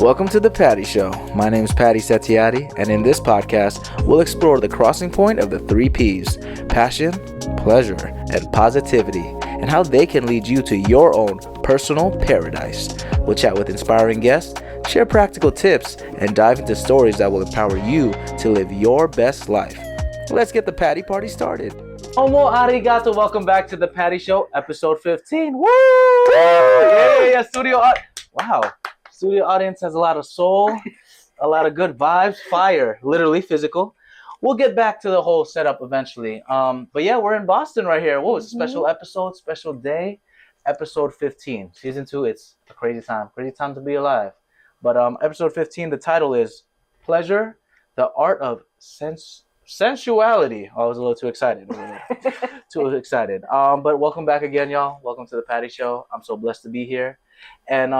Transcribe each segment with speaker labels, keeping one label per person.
Speaker 1: Welcome to the Patty Show. My name is Patty Setiatti, and in this podcast, we'll explore the crossing point of the 3 P's: passion, pleasure, and positivity, and how they can lead you to your own personal paradise. We'll chat with inspiring guests, share practical tips, and dive into stories that will empower you to live your best life. Let's get the Patty Party started. Omo arigato. Welcome back to the Patty Show, episode 15. Woo! Yeah. Studio audience has a lot of soul, a lot of good vibes, fire, literally physical. We'll get back to the whole setup eventually. But yeah, we're in Boston right here. Whoa, it's a special episode, special day, episode 15. Season 2, it's a crazy time to be alive. But episode 15, the title is Pleasure, the Art of Sensuality. Oh, I was a little too excited. But welcome back again, y'all. Welcome to the Patty Show. I'm so blessed to be here. And,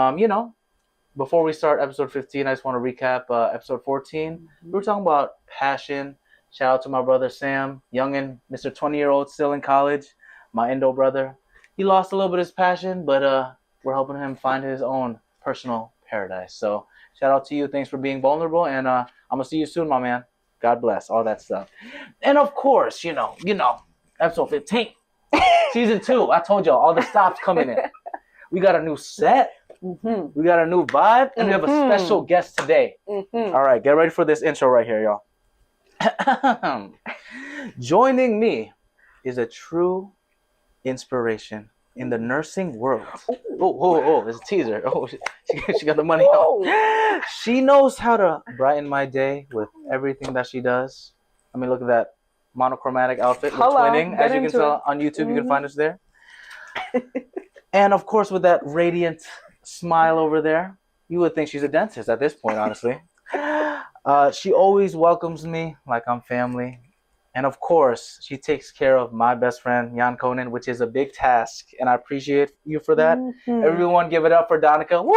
Speaker 1: before we start episode 15, I just want to recap episode 14. We were talking about passion. Shout out to my brother Sam, youngin', Mr. 20-year-old, still in college, my Indo brother. He lost a little bit of his passion, but we're helping him find his own personal paradise. So shout out to you. Thanks for being vulnerable, and I'm going to see you soon, my man. God bless, all that stuff. And of course, you know, episode 15, season 2. I told y'all, all the stops coming in. We got a new set. We got a new vibe, and we have a special guest today. All right, get ready for this intro right here, y'all. Joining me is a true inspiration in the nursing world. Oh, there's a teaser. Oh, she got the money out. She knows how to brighten my day with everything that she does. I mean, look at that monochromatic outfit. We're twinning. As you can tell on YouTube, you can find us there. And of course, with that radiant smile over there, you would think she's a dentist at this point, honestly. She always welcomes me like I'm family. And of course, she takes care of my best friend, Jan Konen, which is a big task. And I appreciate you for that. Everyone give it up for Danika. Woo!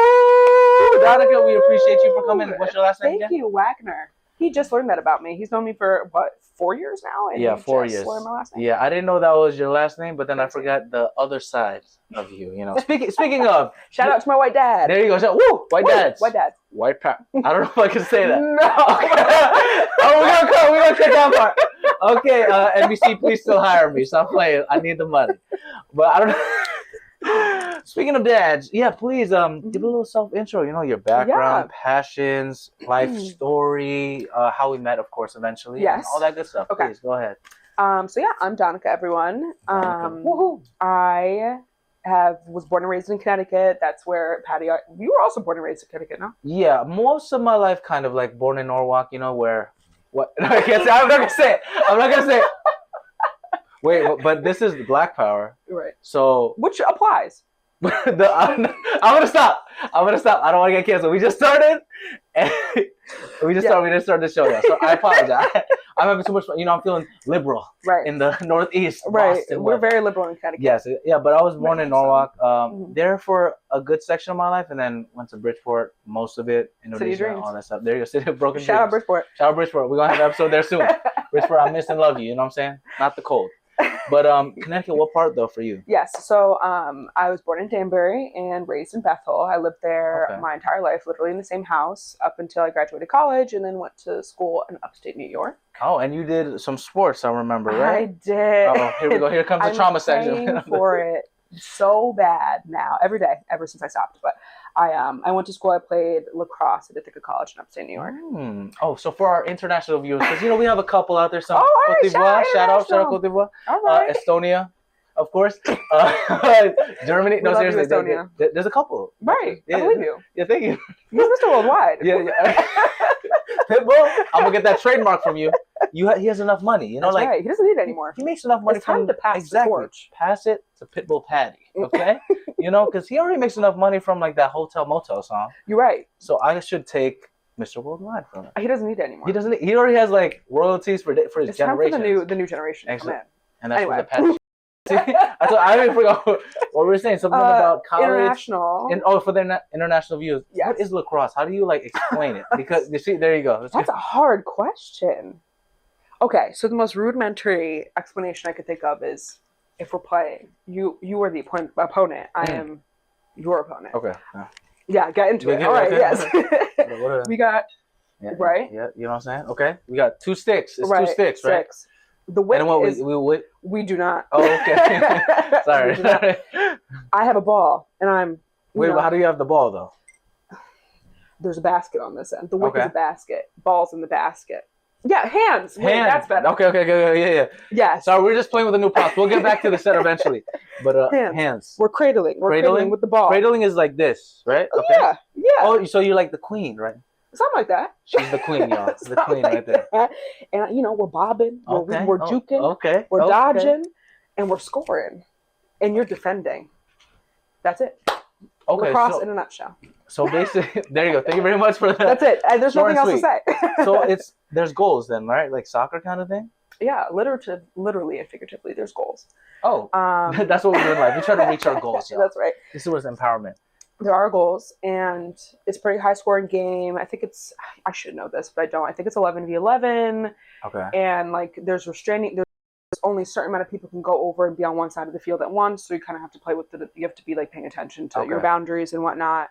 Speaker 1: Danika, we appreciate you for coming. What's your last name again?
Speaker 2: Thank you, Wagener. He just learned that about me. He's known me for, 4 years now? And
Speaker 1: yeah, 4 years.
Speaker 2: Learned my last name.
Speaker 1: Yeah, I didn't know that was your last name, but then I forgot the other side of you. You know, speaking of,
Speaker 2: shout out to my white dad.
Speaker 1: There you go. Woo! White dads.
Speaker 2: White dad.
Speaker 1: White I don't know if I can say that.
Speaker 2: No.
Speaker 1: Oh, we're gonna check that part. Okay, NBC, please still hire me. Stop playing. I need the money. But I don't know. Speaking of dads, yeah, please give a little self-intro. You know, your background, passions, life story, how we met, of course, eventually.
Speaker 2: Yes.
Speaker 1: All that good stuff.
Speaker 2: Okay.
Speaker 1: Please, go ahead.
Speaker 2: I'm Danika, everyone.
Speaker 1: Woohoo.
Speaker 2: I was born and raised in Connecticut. That's where Patty, you were also born and raised in Connecticut, no?
Speaker 1: Yeah, most of my life kind of like born in Norwalk, you know, where... What? I can't say. I'm not gonna say it. Wait, but this is Black Power,
Speaker 2: right?
Speaker 1: So
Speaker 2: which applies.
Speaker 1: I'm gonna stop. I don't want to get canceled. We just started, and we didn't start the show yet. So I apologize. I'm having too much fun. You know, I'm feeling liberal,
Speaker 2: right?
Speaker 1: In the Northeast,
Speaker 2: right?
Speaker 1: Boston,
Speaker 2: We're very liberal in Connecticut.
Speaker 1: Yes, yeah. But I was born in Norwalk. There for a good section of my life, and then went to Bridgeport, most of it, Indonesia, all that stuff. There you go, City of Broken Dreams.
Speaker 2: Shout out Bridgeport.
Speaker 1: We're gonna have an episode there soon. Bridgeport, I miss and love you. You know what I'm saying? Not the cold. But Connecticut, what part though for you?
Speaker 2: Yes, so I was born in Danbury and raised in Bethel. I lived there my entire life, literally in the same house up until I graduated college, and then went to school in upstate New York.
Speaker 1: Oh, and you did some sports, I remember, right?
Speaker 2: I did.
Speaker 1: Oh, here we go. Here comes the trauma section.
Speaker 2: I'm for it so bad now, every day, ever since I stopped. But I went to school. I played lacrosse at Danika College in upstate New York.
Speaker 1: Oh, so for our international viewers, because we have a couple out there. Some
Speaker 2: right,
Speaker 1: shout out Cote d'Ivoire.
Speaker 2: All right.
Speaker 1: Estonia, of course. Germany. No, seriously,
Speaker 2: Estonia.
Speaker 1: There's a couple.
Speaker 2: Right, I believe you.
Speaker 1: Yeah, thank you.
Speaker 2: He's Mr. Worldwide.
Speaker 1: Yeah. Pitbull, I'm gonna get that trademark from you. He has enough money, you know.
Speaker 2: That's right. He doesn't need it anymore.
Speaker 1: He makes enough money.
Speaker 2: It's time to pass the torch.
Speaker 1: Pass it to Pitbull Patty, okay? Because he already makes enough money from like that Hotel Motel song.
Speaker 2: You're right.
Speaker 1: So I should take Mr. Worldwide from it.
Speaker 2: He doesn't need it anymore.
Speaker 1: He doesn't. He already has like royalties for his
Speaker 2: generation. It's time for the new generation.
Speaker 1: Excellent. And that's
Speaker 2: anyway.
Speaker 1: what the Patty. I even forgot what we were saying. Something about college.
Speaker 2: International.
Speaker 1: For the international views. Yes. What is lacrosse? How do you explain it? Because you see, there you go.
Speaker 2: That's a hard question. Okay, so the most rudimentary explanation I could think of is if we're playing, you are the opponent. I am your opponent.
Speaker 1: Okay. Yeah.
Speaker 2: Yeah, get into it. All right, yes. We got, right?
Speaker 1: Yeah, you know what I'm saying? Okay. We got 2 sticks. It's
Speaker 2: right.
Speaker 1: 2 sticks, right?
Speaker 2: 6. The wick
Speaker 1: and what
Speaker 2: is... We do not.
Speaker 1: Oh, okay. Sorry.
Speaker 2: I have a ball, and I'm...
Speaker 1: Wait, but how do you have the ball, though?
Speaker 2: There's a basket on this end. The wick is a basket. Ball's in the basket. Yeah, hands. Wait, that's better.
Speaker 1: Okay. Yeah.
Speaker 2: Yeah.
Speaker 1: Sorry, we're just playing with the new props. We'll get back to the set eventually. But hands.
Speaker 2: We're cradling. We're cradling with the ball.
Speaker 1: Cradling is like this, right?
Speaker 2: Okay. Yeah.
Speaker 1: Oh, so you're like the queen, right?
Speaker 2: Something like that.
Speaker 1: She's the queen, y'all. The queen right there.
Speaker 2: And, we're bobbing. We're juking.
Speaker 1: Okay.
Speaker 2: We're dodging. And we're scoring. And you're defending. That's it.
Speaker 1: Okay.
Speaker 2: Lacrosse in a nutshell.
Speaker 1: So basically, there you go. Thank you very much for that.
Speaker 2: That's it. There's nothing else to say.
Speaker 1: So there's goals then, right? Like soccer kind of thing?
Speaker 2: Yeah, literally and figuratively, there's goals.
Speaker 1: Oh, that's what we do in life. We try to reach our goals. Y'all.
Speaker 2: That's right.
Speaker 1: This is empowerment.
Speaker 2: There are goals, and it's a pretty high-scoring game. I think I should know this, but I don't. I think it's 11v11.
Speaker 1: Okay.
Speaker 2: And, there's restraining... There's only a certain amount of people can go over and be on one side of the field at once, so you kind of have to play with you have to be, paying attention to your boundaries and whatnot.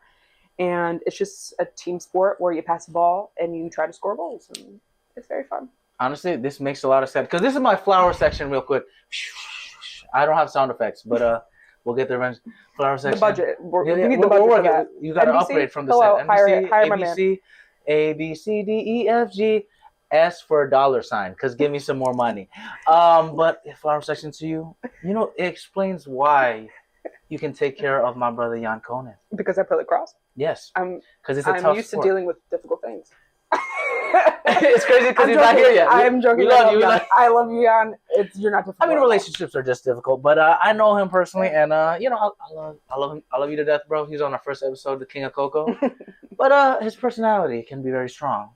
Speaker 2: And it's just a team sport where you pass the ball and you try to score goals, and it's very fun.
Speaker 1: Honestly, this makes a lot of sense, because this is my flower section real quick. I don't have sound effects, but... We'll get the flower section.
Speaker 2: The budget. We need the budget for that.
Speaker 1: You got to upgrade from the set.
Speaker 2: NBC, hire my
Speaker 1: man. A, B, C, D, E, F, G, S for $, because give me some more money. But flower section to you, it explains why you can take care of my brother Jan Conan.
Speaker 2: Because I play lacrosse?
Speaker 1: Yes. Because it's a tough
Speaker 2: I'm used to dealing with difficult things.
Speaker 1: It's crazy because he's not here yet.
Speaker 2: I'm joking.
Speaker 1: We love you.
Speaker 2: I love you, Jan. You're not difficult.
Speaker 1: I mean, relationships are just difficult, but I know him personally, and I love him. I love you to death, bro. He's on our first episode, the King of Cocoa, but his personality can be very strong.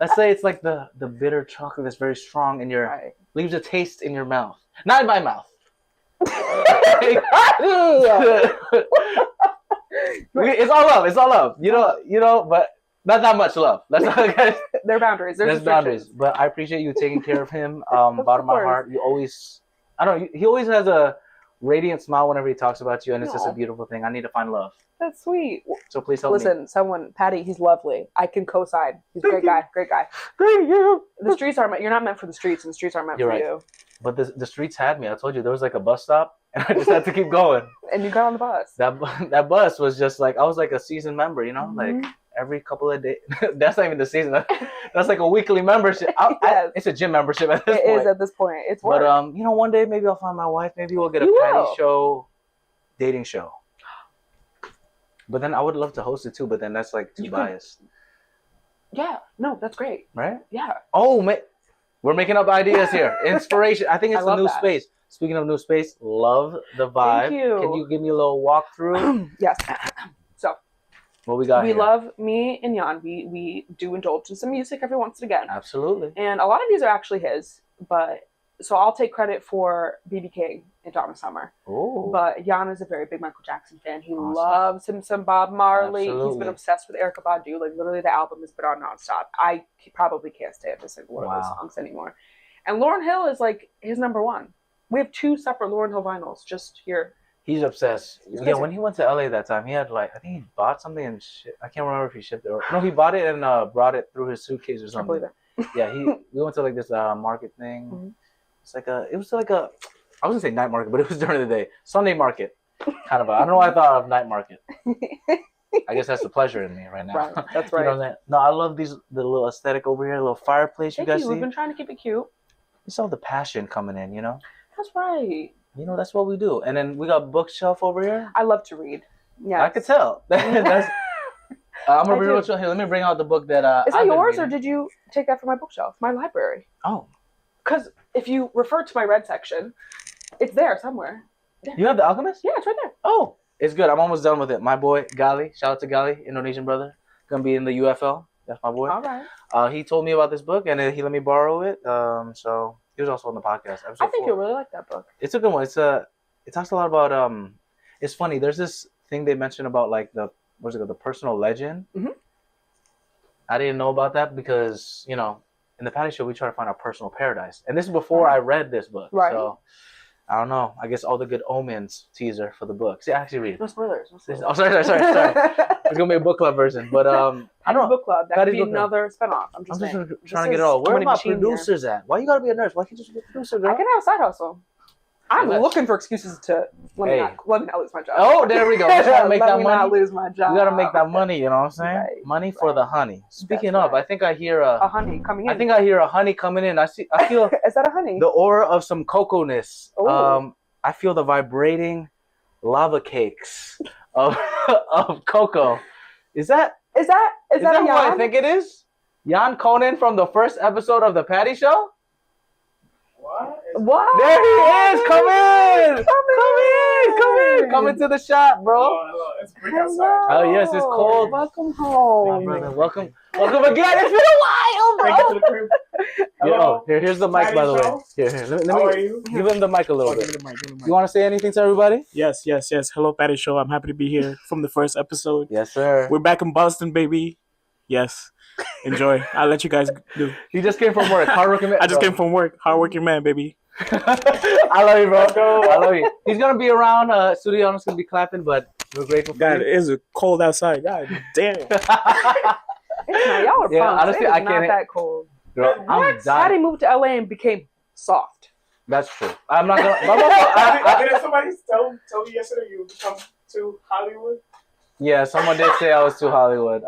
Speaker 1: Let's say it's like the bitter chocolate that's very strong in your leaves a taste in your mouth, not in my mouth. It's all love. It's all love. But. Not that much love. That's not guys.
Speaker 2: There are boundaries. There's
Speaker 1: boundaries. But I appreciate you taking care of him. Bottom of my heart. You always, he always has a radiant smile whenever he talks about you, and it's just a beautiful thing. I need to find love.
Speaker 2: That's sweet.
Speaker 1: So please help me.
Speaker 2: Listen, Patty, he's lovely. I can co-sign. He's a great guy. Great guy. Thank you. The streets you're not meant for the streets, and the streets aren't meant for you.
Speaker 1: But the streets had me. I told you there was a bus stop, and I just had to keep going.
Speaker 2: And you got on the bus.
Speaker 1: That bus was just I was like a seasoned member, Mm-hmm. Every couple of days. That's not even the season. That's like a weekly membership. It's a gym membership at this point. It
Speaker 2: is at this point. It's work.
Speaker 1: But one day maybe I'll find my wife. Maybe we'll get a patty show, dating show. But then I would love to host it too. But then that's too biased.
Speaker 2: Yeah. No, that's great.
Speaker 1: Right?
Speaker 2: Yeah.
Speaker 1: Oh man, we're making up ideas here. Inspiration. I think it's the new space. Speaking of new space, love the vibe.
Speaker 2: Thank you.
Speaker 1: Can you give me a little walkthrough?
Speaker 2: Yes. So.
Speaker 1: What we got here?
Speaker 2: Love, me and Jan, we do indulge in some music every once and again.
Speaker 1: Absolutely.
Speaker 2: And a lot of these are actually his, so I'll take credit for B.B. King and Donna Summer.
Speaker 1: Oh.
Speaker 2: But Jan is a very big Michael Jackson fan. He loves him some Bob Marley.
Speaker 1: Absolutely.
Speaker 2: He's been obsessed with Erykah Badu. Literally the album has been on nonstop. I probably can't stay up to sing one of those songs anymore. And Lauryn Hill is his number one. We have 2 separate Lauryn Hill vinyls just here.
Speaker 1: He's obsessed. Yeah, when he went to LA that time, he had I think he bought something and I can't remember if he shipped it or no. He bought it and brought it through his suitcase or something. Yeah, we went to this market thing. Mm-hmm. It's it was I was gonna say night market, but it was during the day. Sunday market, kind of. I don't know why I thought of night market. I guess that's the pleasure in me right now.
Speaker 2: Right, that's right.
Speaker 1: You know what I'm saying? No, I love the little aesthetic over here, a little fireplace.
Speaker 2: Thank
Speaker 1: you guys
Speaker 2: you.
Speaker 1: see?
Speaker 2: We've been trying to keep it cute.
Speaker 1: It's all the passion coming in,
Speaker 2: That's right.
Speaker 1: That's what we do. And then we got bookshelf over here.
Speaker 2: I love to read. Yeah,
Speaker 1: I could tell. I'm gonna read here. Let me bring out the book that
Speaker 2: is that yours, or did you take that from my bookshelf, my library?
Speaker 1: Oh,
Speaker 2: because if you refer to my red section, it's there somewhere. Yeah.
Speaker 1: You have The Alchemist?
Speaker 2: Yeah, it's right there.
Speaker 1: Oh, it's good. I'm almost done with it. My boy Gali, shout out to Gali, Indonesian brother, gonna be in the UFL. That's my boy.
Speaker 2: All right.
Speaker 1: He told me about this book and he let me borrow it. So he was also on the podcast.
Speaker 2: I think you'll really like that book.
Speaker 1: It's a good one. It talks a lot about It's funny. There's this thing they mentioned about the personal legend.
Speaker 2: Mm-hmm.
Speaker 1: I didn't know about that because in the Patty Show we try to find our personal paradise, and this is before I read this book.
Speaker 2: Right.
Speaker 1: So I don't know. I guess all the good omens teaser for the book. See, I actually read.
Speaker 2: No spoilers. No spoilers.
Speaker 1: Oh, sorry. It's gonna be a book club version, but I don't know.
Speaker 2: Book club. That could be another spinoff. I'm just
Speaker 1: trying to get it all. Where are my producers at? Why you gotta be a nurse? Why can't you just be a producer, girl?
Speaker 2: I can have a side hustle. I'm looking for excuses to let me not lose my job.
Speaker 1: Oh, there we go. We're trying to make that money.
Speaker 2: Not lose my job.
Speaker 1: You gotta make that money. You know what I'm saying? Right. Money for the honey. Speaking of, I think I hear
Speaker 2: a honey coming in.
Speaker 1: I think I hear a honey coming in. I feel.
Speaker 2: Is that a honey?
Speaker 1: The aura of some cocoa-ness. I feel the vibrating lava cakes of cocoa. Is that who I think it is? Jan Conan from the first episode of the Patty Show?
Speaker 2: What?
Speaker 1: There he is! Come in! Come into the shop, bro.
Speaker 3: Hello. It's great outside.
Speaker 1: Oh yes, it's cold.
Speaker 2: Welcome home.
Speaker 1: Welcome again. It's been a while, bro.
Speaker 3: Take it to the crib.
Speaker 1: Yo, here's the mic, by the way. Here. Let me give him the mic a little bit.
Speaker 3: Give me the mic.
Speaker 1: You want to say anything to everybody?
Speaker 3: Yes. Hello, Patty Show. I'm happy to be here from the first episode.
Speaker 1: Yes, sir.
Speaker 3: We're back in Boston, baby. Yes. Enjoy. I'll let you guys do.
Speaker 1: He just came from work. Hardworking man.
Speaker 3: I just came from work. Hardworking man, baby.
Speaker 1: I love you, bro. I love you. He's gonna be around. Studio audience gonna be clapping, but we're grateful for
Speaker 3: God,
Speaker 1: you.
Speaker 3: it is cold outside. God damn.
Speaker 2: Y'all are pumped.
Speaker 1: Honestly, I can't.
Speaker 2: Not that cold.
Speaker 1: Girl, I'm dying.
Speaker 2: Patty moved to LA and became soft.
Speaker 1: That's true. I'm not gonna.
Speaker 3: Did somebody tell me yesterday you come to Hollywood?
Speaker 1: Yeah, someone did say I was too Hollywood.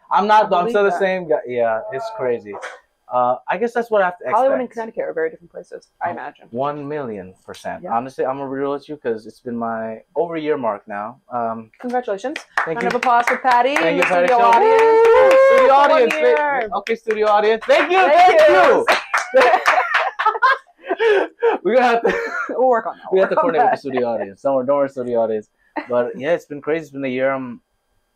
Speaker 1: I'm not though. I'm still the same guy. Yeah, it's crazy. I guess that's what I have to expect.
Speaker 2: Hollywood and Connecticut are very different places, I imagine.
Speaker 1: 1,000,000%.
Speaker 2: Yeah.
Speaker 1: Honestly, I'm gonna be real with you because it's been my over a year mark now.
Speaker 2: Congratulations.
Speaker 1: Thank
Speaker 2: Round
Speaker 1: you.
Speaker 2: of applause for Patty.
Speaker 1: Thank you, Patty.
Speaker 2: Studio audience.
Speaker 1: Studio audience. Okay, studio audience. Thank you. We're gonna have to.
Speaker 2: We'll work on that.
Speaker 1: We have to coordinate with the studio audience. Don't worry, studio audience. But yeah, it's been crazy. It's been a year.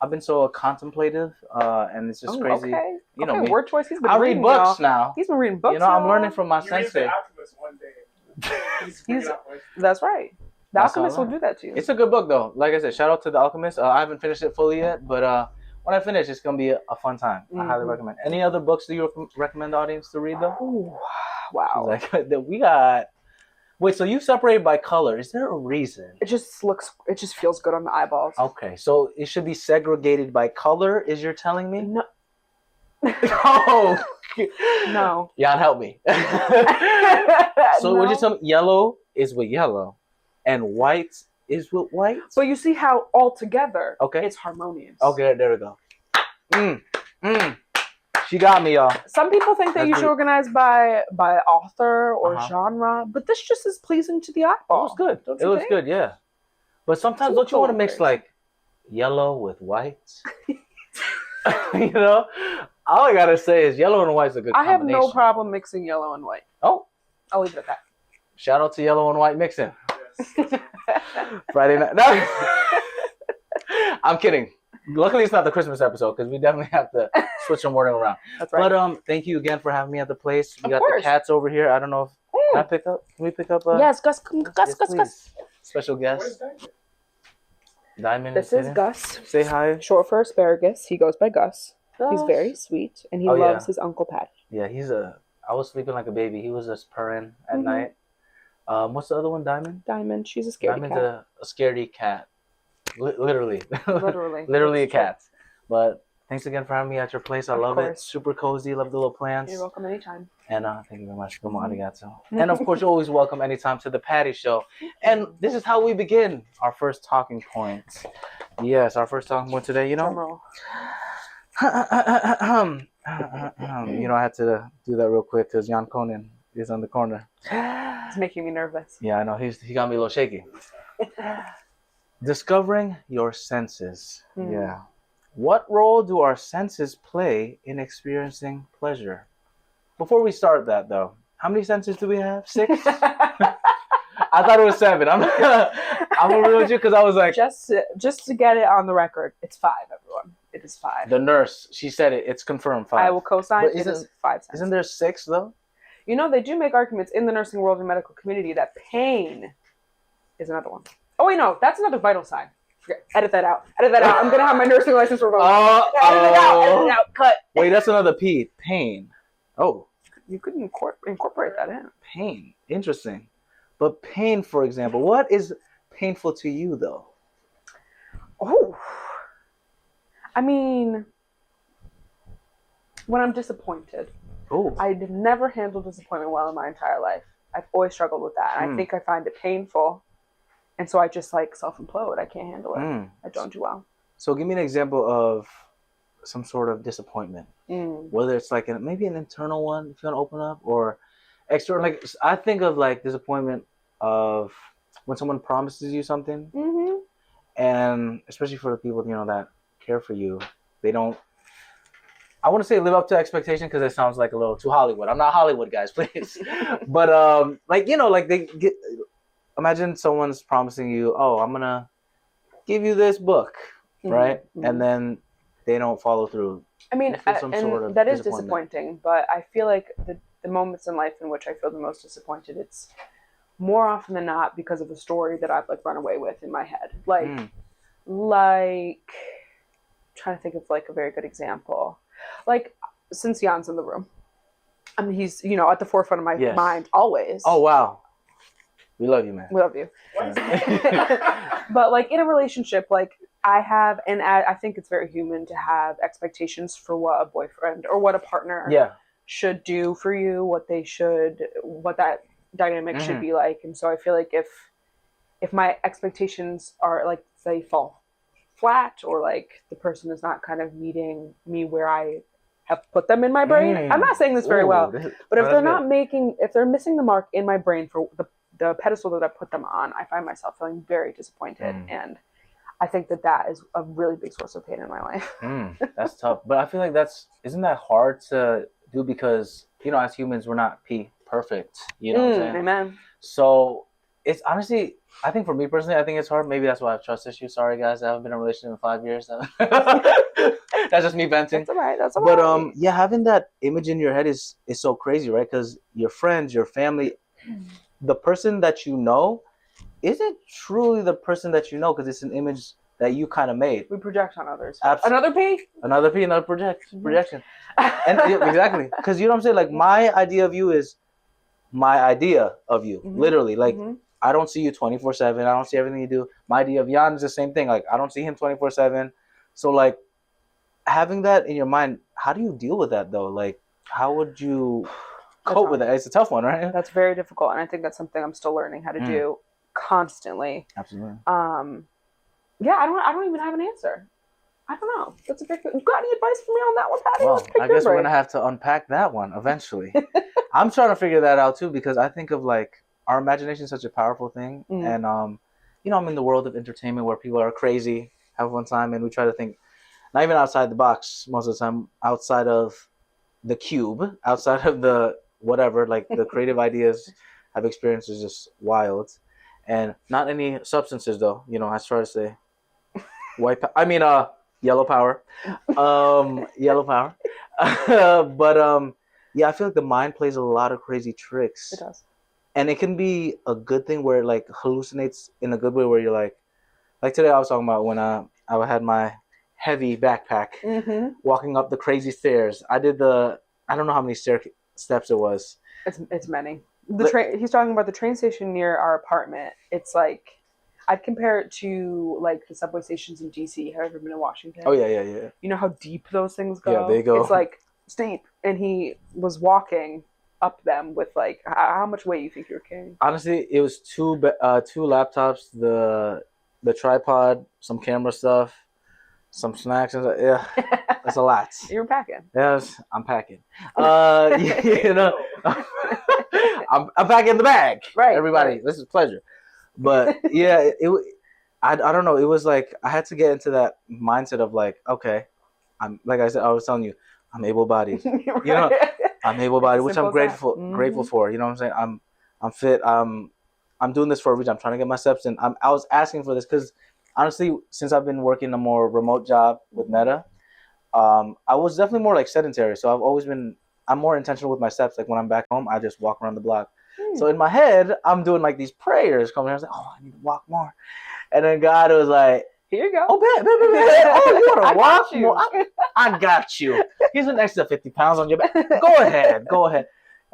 Speaker 1: I've been so contemplative, and it's just crazy.
Speaker 2: Okay.
Speaker 1: You know,
Speaker 2: word choice. He's been
Speaker 1: I read books now.
Speaker 2: He's been reading books.
Speaker 1: You know, I'm learning from my sensei.
Speaker 3: One day.
Speaker 2: That's right. The Alchemist will do that to you.
Speaker 1: It's a good book, though. Like I said, shout out to The Alchemist. I haven't finished it fully yet, but when I finish, it's gonna be a fun time. I highly recommend. Any other books that you recommend the audience to read, though?
Speaker 2: Ooh, wow.
Speaker 1: Like that we got. Wait, so you separated by color? Is there a reason?
Speaker 2: It just feels good on the eyeballs.
Speaker 1: Okay, so it should be segregated by color. Is you're telling me?
Speaker 2: No.
Speaker 1: Oh.
Speaker 2: No.
Speaker 1: Jan, help me. So would you tell me yellow is with yellow, and white is with white?
Speaker 2: So you see how all together,
Speaker 1: it's
Speaker 2: harmonious.
Speaker 1: Okay, there we go. She got me, y'all.
Speaker 2: Some people think that you should organize by author or genre, but this just is pleasing to the eyeball.
Speaker 1: It was good. It was good, yeah. But sometimes don't you want to mix like yellow with white? You know, all I gotta say is yellow and white's a good combination.
Speaker 2: I have no problem mixing yellow and white.
Speaker 1: Oh,
Speaker 2: I'll leave it at that.
Speaker 1: Shout out to yellow and white mixing. Friday night. No. I'm kidding. Luckily, it's not the Christmas episode because we definitely have to switch some wording around.
Speaker 2: That's right.
Speaker 1: But thank you again for having me at the place. We got the cats over here. I don't know if can I pick up. Can we pick up?
Speaker 2: Yes, Gus.
Speaker 1: Special guest. Diamond.
Speaker 2: This is Gus.
Speaker 1: Say hi.
Speaker 2: Short for asparagus. He goes by Gus. He's very sweet and he loves his Uncle Patty.
Speaker 1: Yeah, I was sleeping like a baby. He was just purring at night. What's the other one? Diamond.
Speaker 2: Diamond. She's a scaredy cat.
Speaker 1: Diamond's a scaredy cat. Literally.
Speaker 2: Literally
Speaker 1: a cat. But thanks again for having me at your place. I love it. Super cozy. Love the little plants.
Speaker 2: You're welcome anytime.
Speaker 1: And thank you very much. Domo arigato. And of course, you're always welcome anytime to the Patty Show. And this is how we begin our first talking point. Yes, our first talking point today. You know, you know, I had to do that real quick because Jan Conan is on the corner.
Speaker 2: It's making me nervous.
Speaker 1: Yeah, I know. He got me a little shaky. Discovering your senses. Yeah. What role do our senses play in experiencing pleasure? Before we start that, though, how many senses do we have? 6? I thought it was 7. I'm gonna real with you because I was like,
Speaker 2: just to get it on the record, it's 5, everyone. It is 5.
Speaker 1: The nurse, she said it. It's confirmed 5.
Speaker 2: I will co-sign. It is 5 senses.
Speaker 1: Isn't there 6 though?
Speaker 2: You know, they do make arguments in the nursing world and medical community that pain is another one. Oh wait, no, that's another vital sign. Forget. Edit that out. I'm gonna have my nursing license revoked. Edit it out. Cut.
Speaker 1: Wait, that's another P. Pain. Oh.
Speaker 2: You could incorporate that in.
Speaker 1: Pain. Interesting. But pain, for example, what is painful to you though?
Speaker 2: Oh, I mean, when I'm disappointed.
Speaker 1: Oh,
Speaker 2: I've never handled disappointment well in my entire life. I've always struggled with that. And I think I find it painful. And so I just like self-implode. I can't handle it. I don't do well.
Speaker 1: So give me an example of some sort of disappointment. Whether it's like maybe an internal one, if you want to open up, or external. Like I think of like disappointment of when someone promises you something, and especially for the people that care for you, they don't. I want to say live up to expectation because it sounds like a little too Hollywood. I'm not Hollywood, guys, please. But like they get. Imagine someone's promising you, "Oh, I'm gonna give you this book," right? And then they don't follow through.
Speaker 2: I mean, and that is disappointing. But I feel like the moments in life in which I feel the most disappointed, it's more often than not because of a story that I've like run away with in my head. Like trying to think of like a very good example. Like, since Jan's in the room, I mean, he's, at the forefront of my mind always.
Speaker 1: Oh, wow. We love you, man.
Speaker 2: We love you. But, like, in a relationship, like, I have, and I think it's very human to have expectations for what a boyfriend or what a partner should do for you, what that dynamic should be like. And so I feel like if my expectations are, like, say, fall flat, or like the person is not kind of meeting me where I have put them in my brain. I'm not saying this very well, but if they're missing the mark in my brain for the pedestal that I put them on, I find myself feeling very disappointed. And I think that is a really big source of pain in my life.
Speaker 1: That's tough. But I feel like isn't that hard to do because, as humans, we're not perfect. You know what I'm saying?
Speaker 2: Amen.
Speaker 1: So it's honestly, I think for me personally, I think it's hard. Maybe that's why I have trust issues. Sorry, guys. I haven't been in a relationship in 5 years. That's just me venting.
Speaker 2: That's all right. That's all right.
Speaker 1: But having that image in your head is so crazy, right? Because your friends, your family, the person that you know isn't truly the person that you know because it's an image that you kind of made.
Speaker 2: We project on others.
Speaker 1: Another projection. And exactly. Because you know what I'm saying? Like, my idea of you is my idea of you. Literally. Like, I don't see you 24/7. I don't see everything you do. My idea of Jan is the same thing. Like, I don't see him 24/7. So, like, having that in your mind, how do you deal with that, though? Like, how would you cope with that? It's a tough one, right?
Speaker 2: That's very difficult. And I think that's something I'm still learning how to do constantly.
Speaker 1: Absolutely.
Speaker 2: Yeah, I don't even have an answer. I don't know. That's a big. You got any advice for me on that one, Patty?
Speaker 1: Well, I guess we're gonna have to unpack that one eventually. I'm trying to figure that out too because I think of like our imagination is such a powerful thing, and I'm in the world of entertainment where people are crazy, have a fun time, and we try to think not even outside the box most of the time, outside of the cube, outside of the whatever, like the creative ideas I've experienced is just wild, and not any substances though. I try to say yellow power, yellow power. But yeah, I feel like the mind plays a lot of crazy tricks.
Speaker 2: It does,
Speaker 1: and it can be a good thing where it like hallucinates in a good way, where you're like today I was talking about when I had my heavy backpack, walking up the crazy stairs. I don't know how many steps it was.
Speaker 2: It's many. He's talking about the train station near our apartment. It's like, I'd compare it to like the subway stations in DC. Have you ever been in Washington?
Speaker 1: Oh yeah.
Speaker 2: You know how deep those things go?
Speaker 1: Yeah, they go.
Speaker 2: It's like steep, and he was walking up them with like how much weight you think you were carrying?
Speaker 1: Honestly, it was two laptops, the tripod, some camera stuff, some snacks. Yeah, that's a lot.
Speaker 2: You were packing.
Speaker 1: Yes, I'm packing. I'm packing the bag.
Speaker 2: Right,
Speaker 1: everybody.
Speaker 2: Right.
Speaker 1: This is a pleasure. But yeah, I don't know. It was like I had to get into that mindset of like, okay, I'm like I said, I was telling you, I'm able-bodied.
Speaker 2: Right.
Speaker 1: I'm able-bodied, which I'm grateful for. You know what I'm saying? I'm fit. I'm doing this for a reason. I'm trying to get my steps in. I was asking for this because honestly, since I've been working a more remote job with Meta, I was definitely more like sedentary. So I'm more intentional with my steps. Like when I'm back home, I just walk around the block. So in my head, I'm doing like these prayers coming. I was like, oh, I need to walk more. And then God was like,
Speaker 2: here you go.
Speaker 1: Oh, babe. Oh, you want to walk more? I got you. Here's an extra 50 pounds on your back. Go ahead.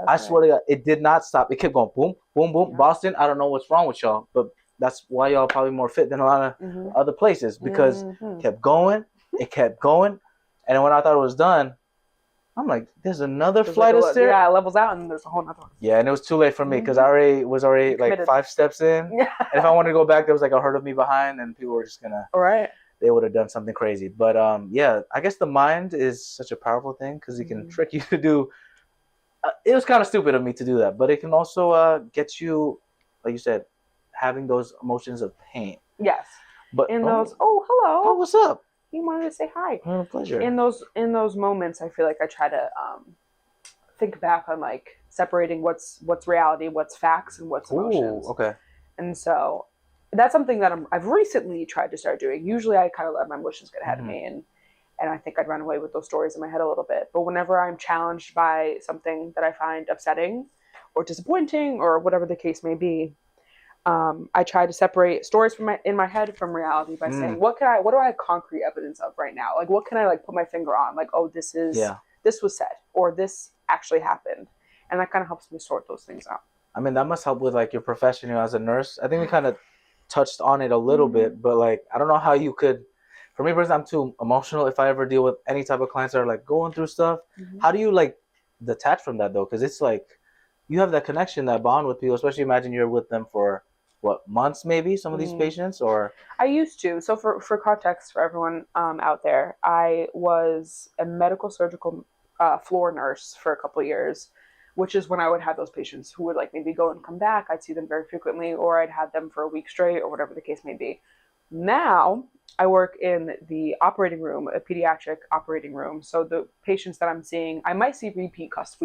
Speaker 1: I swear to God, it did not stop. It kept going boom, boom, boom. Yeah. Boston, I don't know what's wrong with y'all, but that's why y'all probably more fit than a lot of other places because it kept going, and then when I thought it was done, I'm like, there's another flight of stairs.
Speaker 2: Yeah, it levels out, and there's a whole nother one.
Speaker 1: Yeah, and it was too late for me because I was already like 5 steps in. Yeah. And if I wanted to go back, there was like a herd of me behind, and people were just gonna.
Speaker 2: Right.
Speaker 1: They would have done something crazy. But yeah, I guess the mind is such a powerful thing because it can trick you to do. It was kind of stupid of me to do that, but it can also get you, like you said, having those emotions of pain.
Speaker 2: Yes.
Speaker 1: But
Speaker 2: those, hello.
Speaker 1: Oh, what's up?
Speaker 2: You wanted to say hi.
Speaker 1: Oh, pleasure.
Speaker 2: In those moments, I feel like I try to think back on like separating what's reality, what's facts, and what's emotions.
Speaker 1: Ooh, okay.
Speaker 2: And so that's something that I've recently tried to start doing. Usually, I kind of let my emotions get ahead of me, and I think I'd run away with those stories in my head a little bit. But whenever I'm challenged by something that I find upsetting or disappointing or whatever the case may be, I try to separate stories in my head from reality by saying, what do I have concrete evidence of right now? Like, what can I like put my finger on? Like, oh, this was said, or this actually happened. And that kind of helps me sort those things out.
Speaker 1: I mean, that must help with like your profession, as a nurse. I think we kind of touched on it a little bit, but like, I don't know how you could. For me personally, I'm too emotional if I ever deal with any type of clients that are like going through stuff. How do you like detach from that though? Because it's like you have that connection, that bond with people, especially imagine you're with them for months maybe, some of these patients, or
Speaker 2: I used to. So for context for everyone out there, I was a medical surgical floor nurse for a couple of years, which is when I would have those patients who would like maybe go and come back. I'd see them very frequently, or I'd have them for a week straight, or whatever the case may be. Now I work in the operating room, a pediatric operating room. So the patients that I'm seeing, I might see we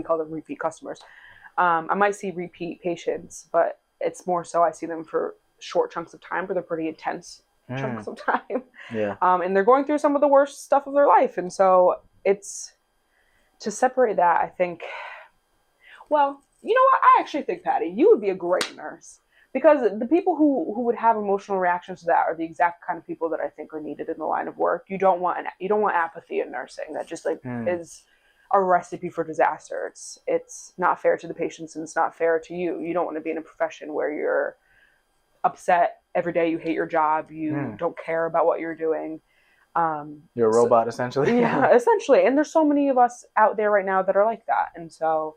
Speaker 2: call them repeat customers. I might see repeat patients, but it's more so I see them for short chunks of time, but they're pretty intense chunks of time.
Speaker 1: Yeah.
Speaker 2: And they're going through some of the worst stuff of their life. And so it's to separate that, I think, well, you know what? I actually think, Patty, you would be a great nurse because the people who would have emotional reactions to that are the exact kind of people that I think are needed in the line of work. You don't want apathy in nursing. That just like is a recipe for disaster. It's not fair to the patients and it's not fair to you. You don't want to be in a profession where you're upset every day. You hate your job. You don't care about what you're doing.
Speaker 1: You're a robot, essentially.
Speaker 2: Yeah, essentially. And there's so many of us out there right now that are like that. And so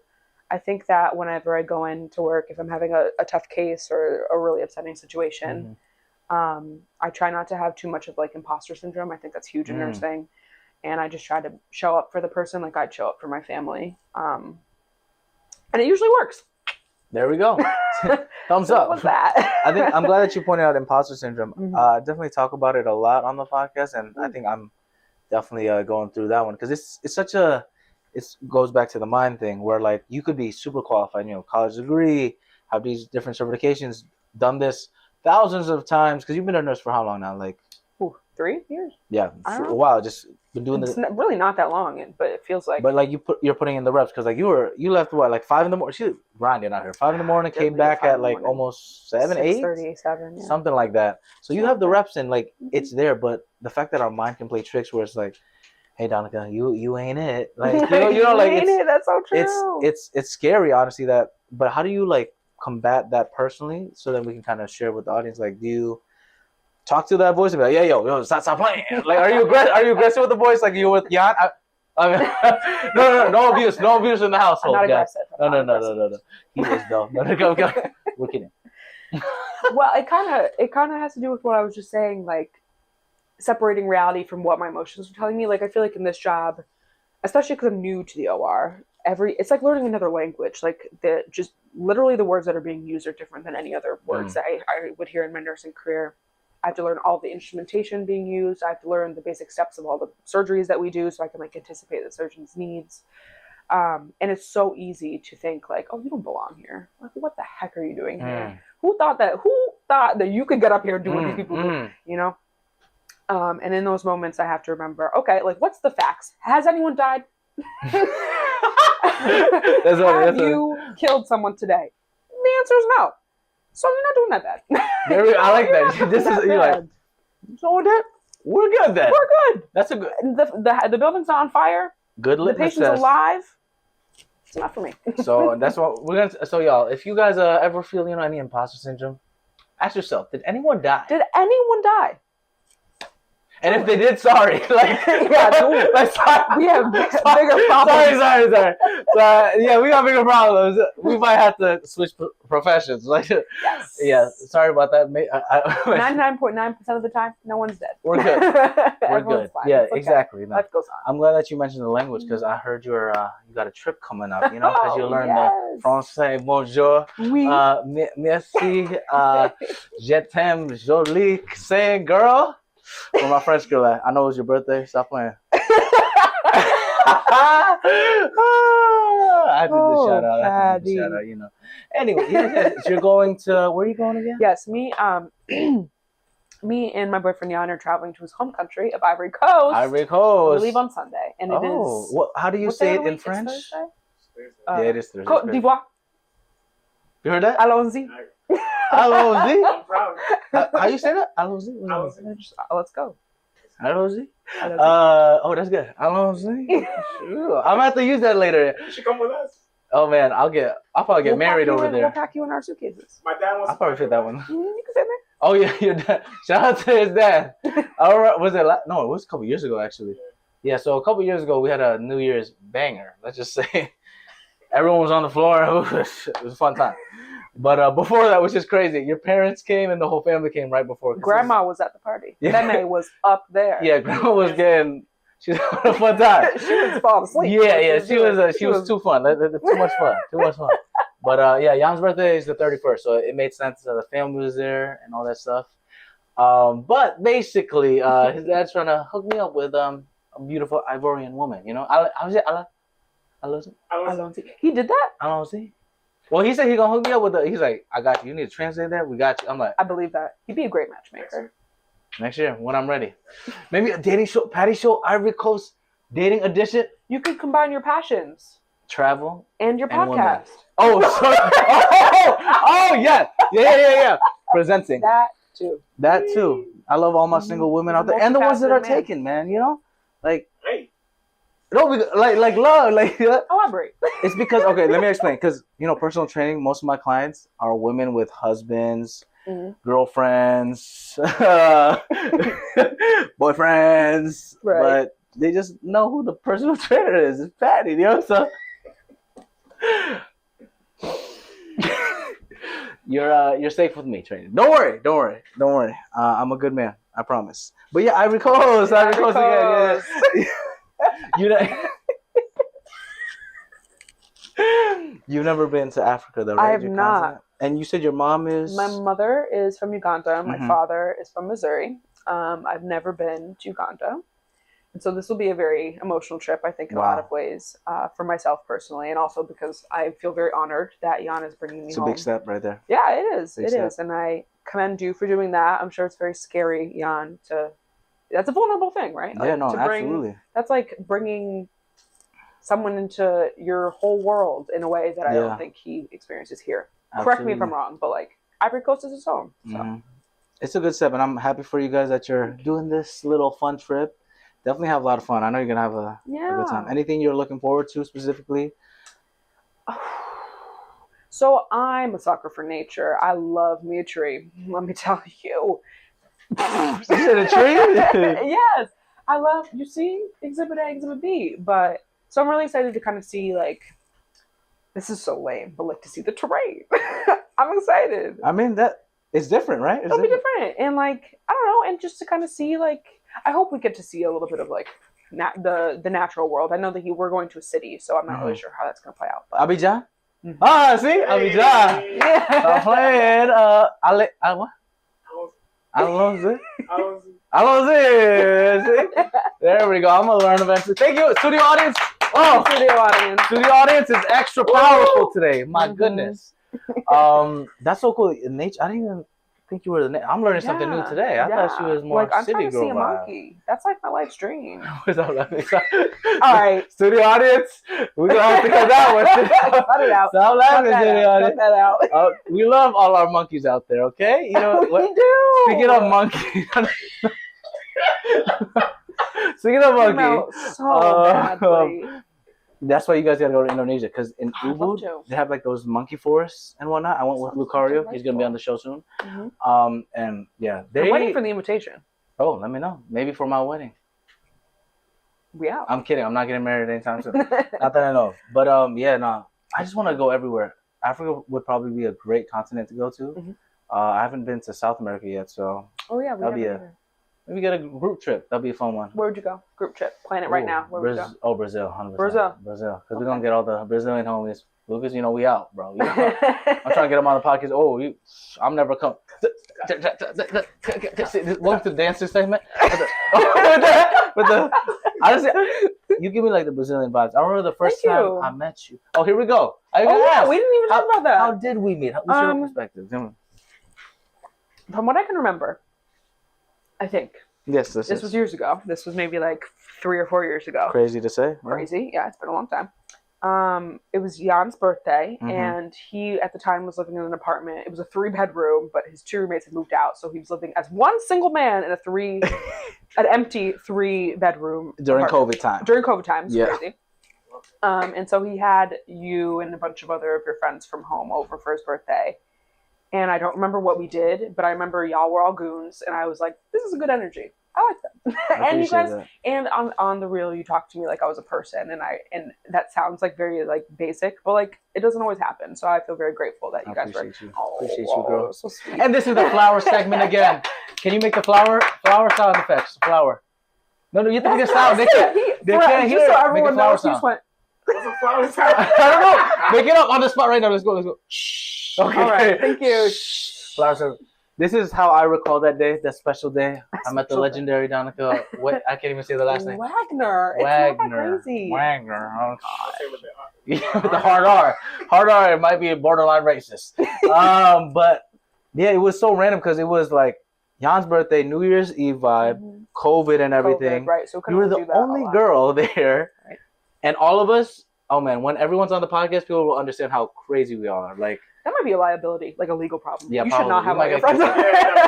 Speaker 2: I think that whenever I go into work, if I'm having a tough case or a really upsetting situation, I try not to have too much of like imposter syndrome. I think that's huge in nursing. And I just try to show up for the person like I'd show up for my family. And it usually works.
Speaker 1: There we go. Thumbs up.
Speaker 2: What was that?
Speaker 1: I think I'm glad that you pointed out imposter syndrome. Definitely talk about it a lot on the podcast. And I think I'm definitely going through that one because it's such a, it goes back to the mind thing where like you could be super qualified, college degree, have these different certifications, done this thousands of times because you've been a nurse for how long now? Like
Speaker 2: 3 years?
Speaker 1: Yeah, for a while. Just been doing this.
Speaker 2: Really not that long, but it feels like.
Speaker 1: But like you're putting in the reps because like you left like 5 in the morning. She was grinding out here 5 in the morning, came back at like almost 7, 8,
Speaker 2: 6:37,
Speaker 1: something like that. So you have the reps and like it's there, but the fact that our mind can play tricks where it's like, hey Danika, you ain't it. Like you know like
Speaker 2: ain't it. That's so true.
Speaker 1: It's scary, honestly. But how do you like combat that personally so that we can kind of share with the audience? Like, do you talk to that voice and be like, yeah, yo, stop playing. Like, are you aggressive with the voice? Like you with Jan? I mean, no abuse in the household.
Speaker 2: I'm not aggressive.
Speaker 1: No. He is though. No, go. We're kidding.
Speaker 2: Well, it kind of has to do with what I was just saying, like separating reality from what my emotions were telling me. Like I feel like in this job, especially because I'm new to the OR, it's like learning another language. Like just literally the words that are being used are different than any other words that I would hear in my nursing career. I have to learn all the instrumentation being used. I have to learn the basic steps of all the surgeries that we do so I can like anticipate the surgeon's needs. And it's so easy to think like, oh, you don't belong here. Like, what the heck are you doing here? Who thought that you could get up here and do what these people do, And in those moments I have to remember, okay, like what's the facts? Has anyone died? Have you killed someone today? The answer is no. So you're not doing that bad.
Speaker 1: I like that. This is you're like, so we're good then.
Speaker 2: We're good.
Speaker 1: That's a good.
Speaker 2: The building's not on fire.
Speaker 1: Good
Speaker 2: The
Speaker 1: litmus
Speaker 2: patient's
Speaker 1: test.
Speaker 2: alive. It's not for me.
Speaker 1: So that's what we're gonna. So y'all, if you guys ever feel any imposter syndrome, ask yourself: did anyone die?
Speaker 2: Did anyone die?
Speaker 1: And if they did, sorry. Like,
Speaker 2: yeah,
Speaker 1: like, sorry.
Speaker 2: We have bigger problems.
Speaker 1: Sorry. So, yeah, we got bigger problems. We might have to switch professions. Like,
Speaker 2: yes.
Speaker 1: Yeah, sorry about that.
Speaker 2: 99.9% of the time, no one's dead.
Speaker 1: We're good. We're good.
Speaker 2: Fine.
Speaker 1: Yeah,
Speaker 2: okay.
Speaker 1: exactly. No.
Speaker 2: Life goes on.
Speaker 1: I'm glad that you mentioned the language because I heard you got a trip coming up. Because you learned the français, bonjour,
Speaker 2: Oui.
Speaker 1: merci, je t'aime, jolie, say girl. Where my French girl at? I know it was your birthday. Stop playing. I did the shout out. Anyway, yes, you're going to. Where are you going again?
Speaker 2: Yes, me and my boyfriend Jan are traveling to his home country of Ivory Coast.
Speaker 1: Ivory Coast.
Speaker 2: We leave on Sunday, and it is.
Speaker 1: How do you say it in French?
Speaker 2: Thursday?
Speaker 1: It is Thursday.
Speaker 2: Côte d'Ivoire.
Speaker 1: You heard that?
Speaker 2: Allons-y.
Speaker 1: Allons-y.
Speaker 3: I'm proud.
Speaker 1: How you say that? Allons-y.
Speaker 2: Let's go.
Speaker 1: Allons-y. Oh, that's good. Allons-y. I'm gonna have to use that later.
Speaker 3: You should come with us.
Speaker 1: Oh man, I'll probably get married over there.
Speaker 2: We'll pack you in our suitcases.
Speaker 3: My dad wants.
Speaker 1: I'll probably fit that one.
Speaker 2: You can fit in there.
Speaker 1: Oh yeah, your dad. Shout out to his dad. All right, was it? No, it was a couple years ago actually. Yeah, so a couple years ago we had a New Year's banger. Let's just say, everyone was on the floor. It was a fun time. But before that, which is crazy, your parents came and the whole family came right before.
Speaker 2: Grandma was at the party.
Speaker 1: Yeah.
Speaker 2: Meme was up there.
Speaker 1: Yeah, Grandma was getting. She was having a fun time.
Speaker 2: She was falling asleep.
Speaker 1: Yeah, she was too fun. Too much fun. But yeah, Jan's birthday is the 31st, so it made sense that the family was there and all that stuff. But basically, his dad's trying to hook me up with a beautiful Ivorian woman.
Speaker 2: Allons-y. He did that?
Speaker 1: Allons-y. Well, he said he's gonna hook me up with he's like, I got you. You need to translate that. We got you. I'm like,
Speaker 2: I believe that. He'd be a great matchmaker.
Speaker 1: Next year, when I'm ready. Maybe a dating show, Patty Show, Ivory Coast dating edition.
Speaker 2: You could combine your passions.
Speaker 1: Travel.
Speaker 2: And your podcast.
Speaker 1: Oh, sorry. Oh, yeah. Presenting. That too. I love all my single women out there. And the ones that are taken, man, Like,
Speaker 3: hey.
Speaker 1: No, like love, like
Speaker 2: elaborate.
Speaker 1: It's because let me explain. Because personal training, most of my clients are women with husbands, girlfriends, boyfriends,
Speaker 2: right.
Speaker 1: But they just know who the personal trainer is. It's Patty, So you're safe with me, training. Don't worry. I'm a good man. I promise. But yeah, Ivory Coast again. Yeah. You've never been to Africa, though, right?
Speaker 2: I have not.
Speaker 1: And you said your mom is?
Speaker 2: My mother is from Uganda. My father is from Missouri. I've never been to Uganda. And so this will be a very emotional trip, I think, in a lot of ways, for myself personally, and also because I feel very honored that Jan is bringing me home.
Speaker 1: It's a big step right there.
Speaker 2: Yeah, it is. It is. And I commend you for doing that. I'm sure it's very scary, Jan, that's a vulnerable thing, right?
Speaker 1: Like, absolutely.
Speaker 2: That's like bringing someone into your whole world in a way that I don't think he experiences here. Absolutely. Correct me if I'm wrong, but Ivory Coast is his home. So.
Speaker 1: It's a good step, and I'm happy for you guys that you're doing this little fun trip. Definitely have a lot of fun. I know you're gonna have a good time. Anything you're looking forward to specifically?
Speaker 2: So I'm a sucker for nature. I love me a tree. Let me tell you.
Speaker 1: Is it a tree?
Speaker 2: Yes. I love, you see, Exhibit A, Exhibit B. So I'm really excited to kind of see, this is so lame, but to see the terrain. I'm excited.
Speaker 1: I mean, that it's different, right?
Speaker 2: It'll be different. And I don't know, and just to kind of see, I hope we get to see a little bit of the natural world. I know that we're going to a city, so I'm not really sure how that's going to play out. But.
Speaker 1: Abidjan? Ah, see? Abidjan. Yeah. I'm playing, what? Allons-y. There we go. I'm going to learn eventually. Thank you, studio audience. Oh, studio audience is extra powerful today. My goodness. That's so cool. Nature. I didn't even think you were I'm learning something new today. I thought she was more
Speaker 2: I'm
Speaker 1: city
Speaker 2: trying to
Speaker 1: girl
Speaker 2: see a monkey. That's my life's dream.
Speaker 1: All
Speaker 2: right,
Speaker 1: studio audience. We're gonna have to cut that one.
Speaker 2: Cut it out.
Speaker 1: Stop laughing, studio audience.
Speaker 2: Cut that out.
Speaker 1: We love all our monkeys out there. Okay,
Speaker 2: we do.
Speaker 1: Speaking of monkeys. Speaking of monkeys.
Speaker 2: So badly.
Speaker 1: That's why you guys gotta go to Indonesia, because in
Speaker 2: I'd love
Speaker 1: Ubud
Speaker 2: to.
Speaker 1: they have like those monkey forests and whatnot. I went with
Speaker 2: Sounds
Speaker 1: Lucario. He's gonna be
Speaker 2: delightful.
Speaker 1: on the show soon.
Speaker 2: Mm-hmm.
Speaker 1: And yeah,
Speaker 2: I'm waiting for the invitation.
Speaker 1: Oh, let me know. Maybe for my wedding.
Speaker 2: Yeah.
Speaker 1: I'm kidding. I'm not getting married anytime soon. Not that I know of. But yeah, no. I just want to go everywhere. Africa would probably be a great continent to go to.
Speaker 2: Mm-hmm.
Speaker 1: I haven't been to South America yet, so
Speaker 2: Oh yeah,
Speaker 1: that'll be maybe get a group trip. That'll be a fun one.
Speaker 2: Where would you go? Group trip. Plan it right now. Where would you go?
Speaker 1: Oh, Brazil, 100%.
Speaker 2: Brazil.
Speaker 1: Because we're gonna get all the Brazilian homies. Lucas, we out, bro. I'm trying to get them on the podcast. Oh, I'm never come. Welcome to the dancing segment. With the honestly, you give me like the Brazilian vibes. I remember the first time I met you. Oh, here we go.
Speaker 2: We didn't even talk about that.
Speaker 1: How did we meet? What's your perspective?
Speaker 2: From what I can remember, I think.
Speaker 1: Yes,
Speaker 2: this was years ago. This was maybe like 3 or 4 years ago.
Speaker 1: Crazy to say.
Speaker 2: Crazy, yeah. It's been a long time. It was Jan's birthday, and he at the time was living in an apartment. It was a 3-bedroom, but his 2 roommates had moved out, so he was living as one single man in an empty 3-bedroom
Speaker 1: during
Speaker 2: apartment.
Speaker 1: COVID time.
Speaker 2: During COVID times,
Speaker 1: yeah.
Speaker 2: Crazy. And so he had you and a bunch of other of your friends from home over for his birthday. And I don't remember what we did, but I remember y'all were all goons, and I was like, "This is a good energy. I like that." And you guys, and on the real, you talked to me like I was a person, and that sounds like very like basic, but like it doesn't always happen. So I feel very grateful that you guys were.
Speaker 1: Appreciate you, girl.
Speaker 2: So sweet.
Speaker 1: And this is the flower segment again. Can you make the flower sound effects? Flower. No, you have to make a sound. They can't hear.
Speaker 2: So everyone knows, you just went.
Speaker 3: What's a flower sound?
Speaker 1: I don't know. Make it up on the spot right now. Let's go. Shh. Okay.
Speaker 2: All right. Thank you.
Speaker 1: Flower sound. This is how I recall that day, that special day. I met the legendary Danika. I can't even say the last name.
Speaker 2: Wagener. It's not that crazy.
Speaker 1: Wagener. With the hard R. Hard R. It might be borderline racist. But yeah, it was so random because it was like Jan's birthday, New Year's Eve vibe, COVID and everything.
Speaker 2: COVID, right? So
Speaker 1: you were the only girl there, right. And all of us. Oh man, when everyone's on the podcast, people will understand how crazy we are. Like.
Speaker 2: That might be a liability, like a legal problem.
Speaker 1: Yeah,
Speaker 2: you
Speaker 1: probably.
Speaker 2: should not have all your friends.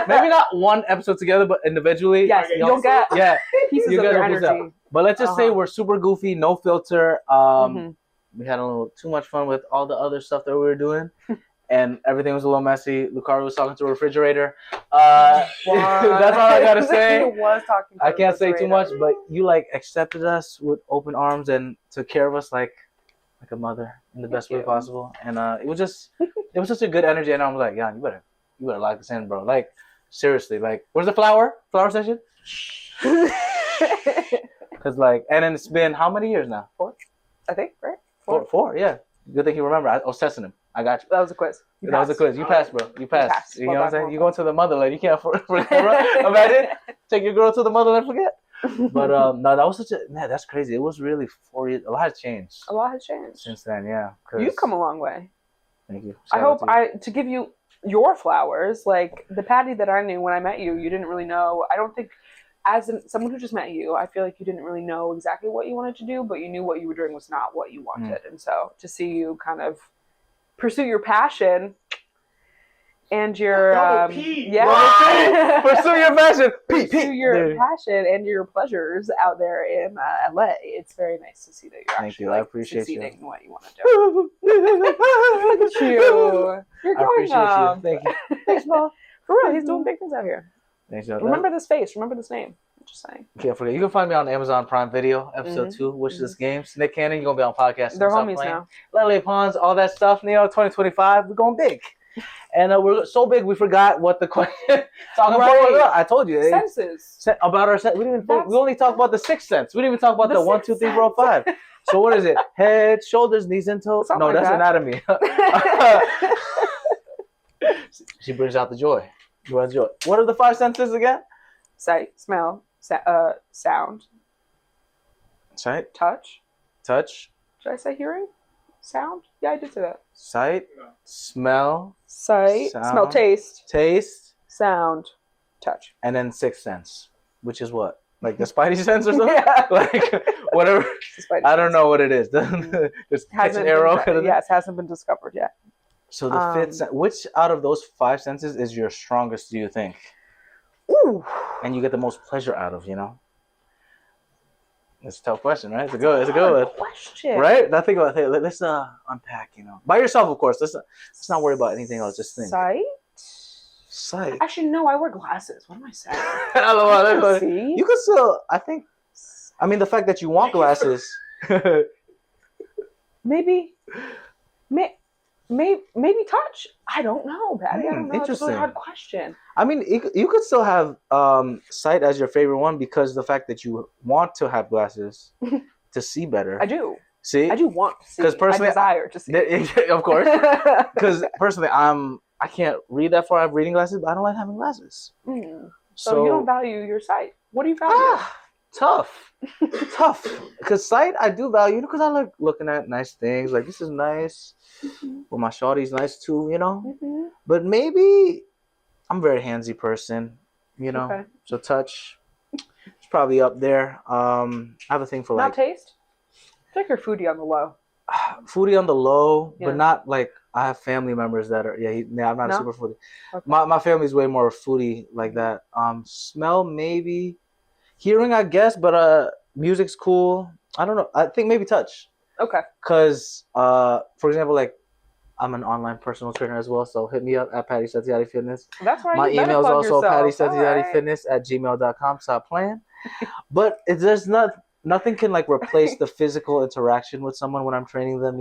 Speaker 1: Maybe not one episode together, but individually.
Speaker 2: Yes, you'll get pieces of your energy.
Speaker 1: But let's just say we're super goofy, no filter. We had a little too much fun with all the other stuff that we were doing. And everything was a little messy. Lucario was talking to a refrigerator. That's all I gotta say.
Speaker 2: He was talking to
Speaker 1: I can't say too much, but you like accepted us with open arms and took care of us like a mother in the best way possible. And it was such a good energy. And I was like, yeah, you better lock this in, bro. Like seriously, like where's the flower session? Because like, and then it's been how many years now?
Speaker 2: 4, I think, right?
Speaker 1: 4, yeah. Good thing you remember. I was testing him. I got you.
Speaker 2: That was a quiz.
Speaker 1: You passed, bro. You passed. You know what I'm saying? You go to the motherland. You can't forget, bro. Imagine take your girl to the motherland. Forget. But no, that was that's crazy. It was really 4 years. A lot has changed.
Speaker 2: A lot has changed
Speaker 1: since then. Yeah.
Speaker 2: You've come a long way.
Speaker 1: Thank you.
Speaker 2: I hope to give you your flowers. Like the Patty that I knew when I met you, you didn't really know. I don't think, as someone who just met you, I feel like you didn't really know exactly what you wanted to do, but you knew what you were doing was not what you wanted. And so to see you kind of pursue your passion and your
Speaker 1: pursue your passion,
Speaker 2: pursue your passion and your pleasures out there in LA. It's very nice to see that you're
Speaker 1: Thank
Speaker 2: actually
Speaker 1: you. I appreciate
Speaker 2: succeeding in what you want to do. Look at you. You're growing up.
Speaker 1: Thank you.
Speaker 2: Thanks, Mom. For real, he's doing big things out here.
Speaker 1: Thanks,
Speaker 2: remember this face. Remember this name. I'm just saying.
Speaker 1: Can't forget. You can find me on Amazon Prime Video, episode 2, Wishlist Games. Nick Cannon, you're going to be on podcast.
Speaker 2: They're homies now.
Speaker 1: Lele Pons, all that stuff. 2025, we're going big. And we're so big, we forgot what the question talking about. I told you.
Speaker 2: Senses.
Speaker 1: About our sense. We only talked about the 6 sense. We didn't even talk about the 1, 2, 3, 4, 5. So what is it? Head, shoulders, knees, and toes?
Speaker 2: Something
Speaker 1: that's
Speaker 2: that.
Speaker 1: anatomy. She brings out the joy. What are the 5 senses again?
Speaker 2: Sight, smell, sound.
Speaker 1: Sight.
Speaker 2: Touch.
Speaker 1: Did
Speaker 2: I say hearing? Sound? Yeah, I did say that.
Speaker 1: Sight, smell,
Speaker 2: sight,
Speaker 1: sound,
Speaker 2: smell, taste, sound, touch.
Speaker 1: And then 6th sense, which is what? Like the Spidey sense or something? Like whatever. I don't know what it is. Just catch an arrow.
Speaker 2: Yes, hasn't been discovered yet.
Speaker 1: So the 5th sense, which out of those 5 senses is your strongest, do you think?
Speaker 2: Ooh.
Speaker 1: And you get the most pleasure out of, It's a tough question, right? It's a good one.
Speaker 2: Question.
Speaker 1: Right? Now think about it. Let's unpack, By yourself, of course. Let's not worry about anything else. Just think. Sight.
Speaker 2: Actually, no, I wear glasses. What am I saying?
Speaker 1: I
Speaker 2: can't see.
Speaker 1: You could still, the fact that you want glasses.
Speaker 2: maybe touch. I don't know, Patty. I don't know.
Speaker 1: Interesting.
Speaker 2: It's a really hard question.
Speaker 1: You could still have sight as your favorite one because the fact that you want to have glasses to see better.
Speaker 2: I do.
Speaker 1: See?
Speaker 2: I do want to see. Because
Speaker 1: personally,
Speaker 2: I desire to see.
Speaker 1: Of course. Because personally, I can't read that far. I have reading glasses, but I don't like having glasses.
Speaker 2: So you don't value your sight. What do you value?
Speaker 1: Tough. Because sight, I do value because I like looking at nice things. Like, this is nice. Well, my shawty's nice too, But maybe I'm a very handsy person, Okay. So touch, it's probably up there. I have a thing for
Speaker 2: not taste. I feel like you're foodie on the low.
Speaker 1: Foodie on the low, but not like I have family members that are. I'm not a super foodie. Okay. My family's way more foodie like that. Smell maybe, hearing I guess, but music's cool. I don't know. I think maybe touch. Okay. Because for example, like, I'm an online personal trainer as well, so hit me up at Patty Sensuality Fitness.
Speaker 2: That's right.
Speaker 1: My email is also pattysensualityfitness@gmail.com. Stop playing. But there's nothing can like replace the physical interaction with someone when I'm training them.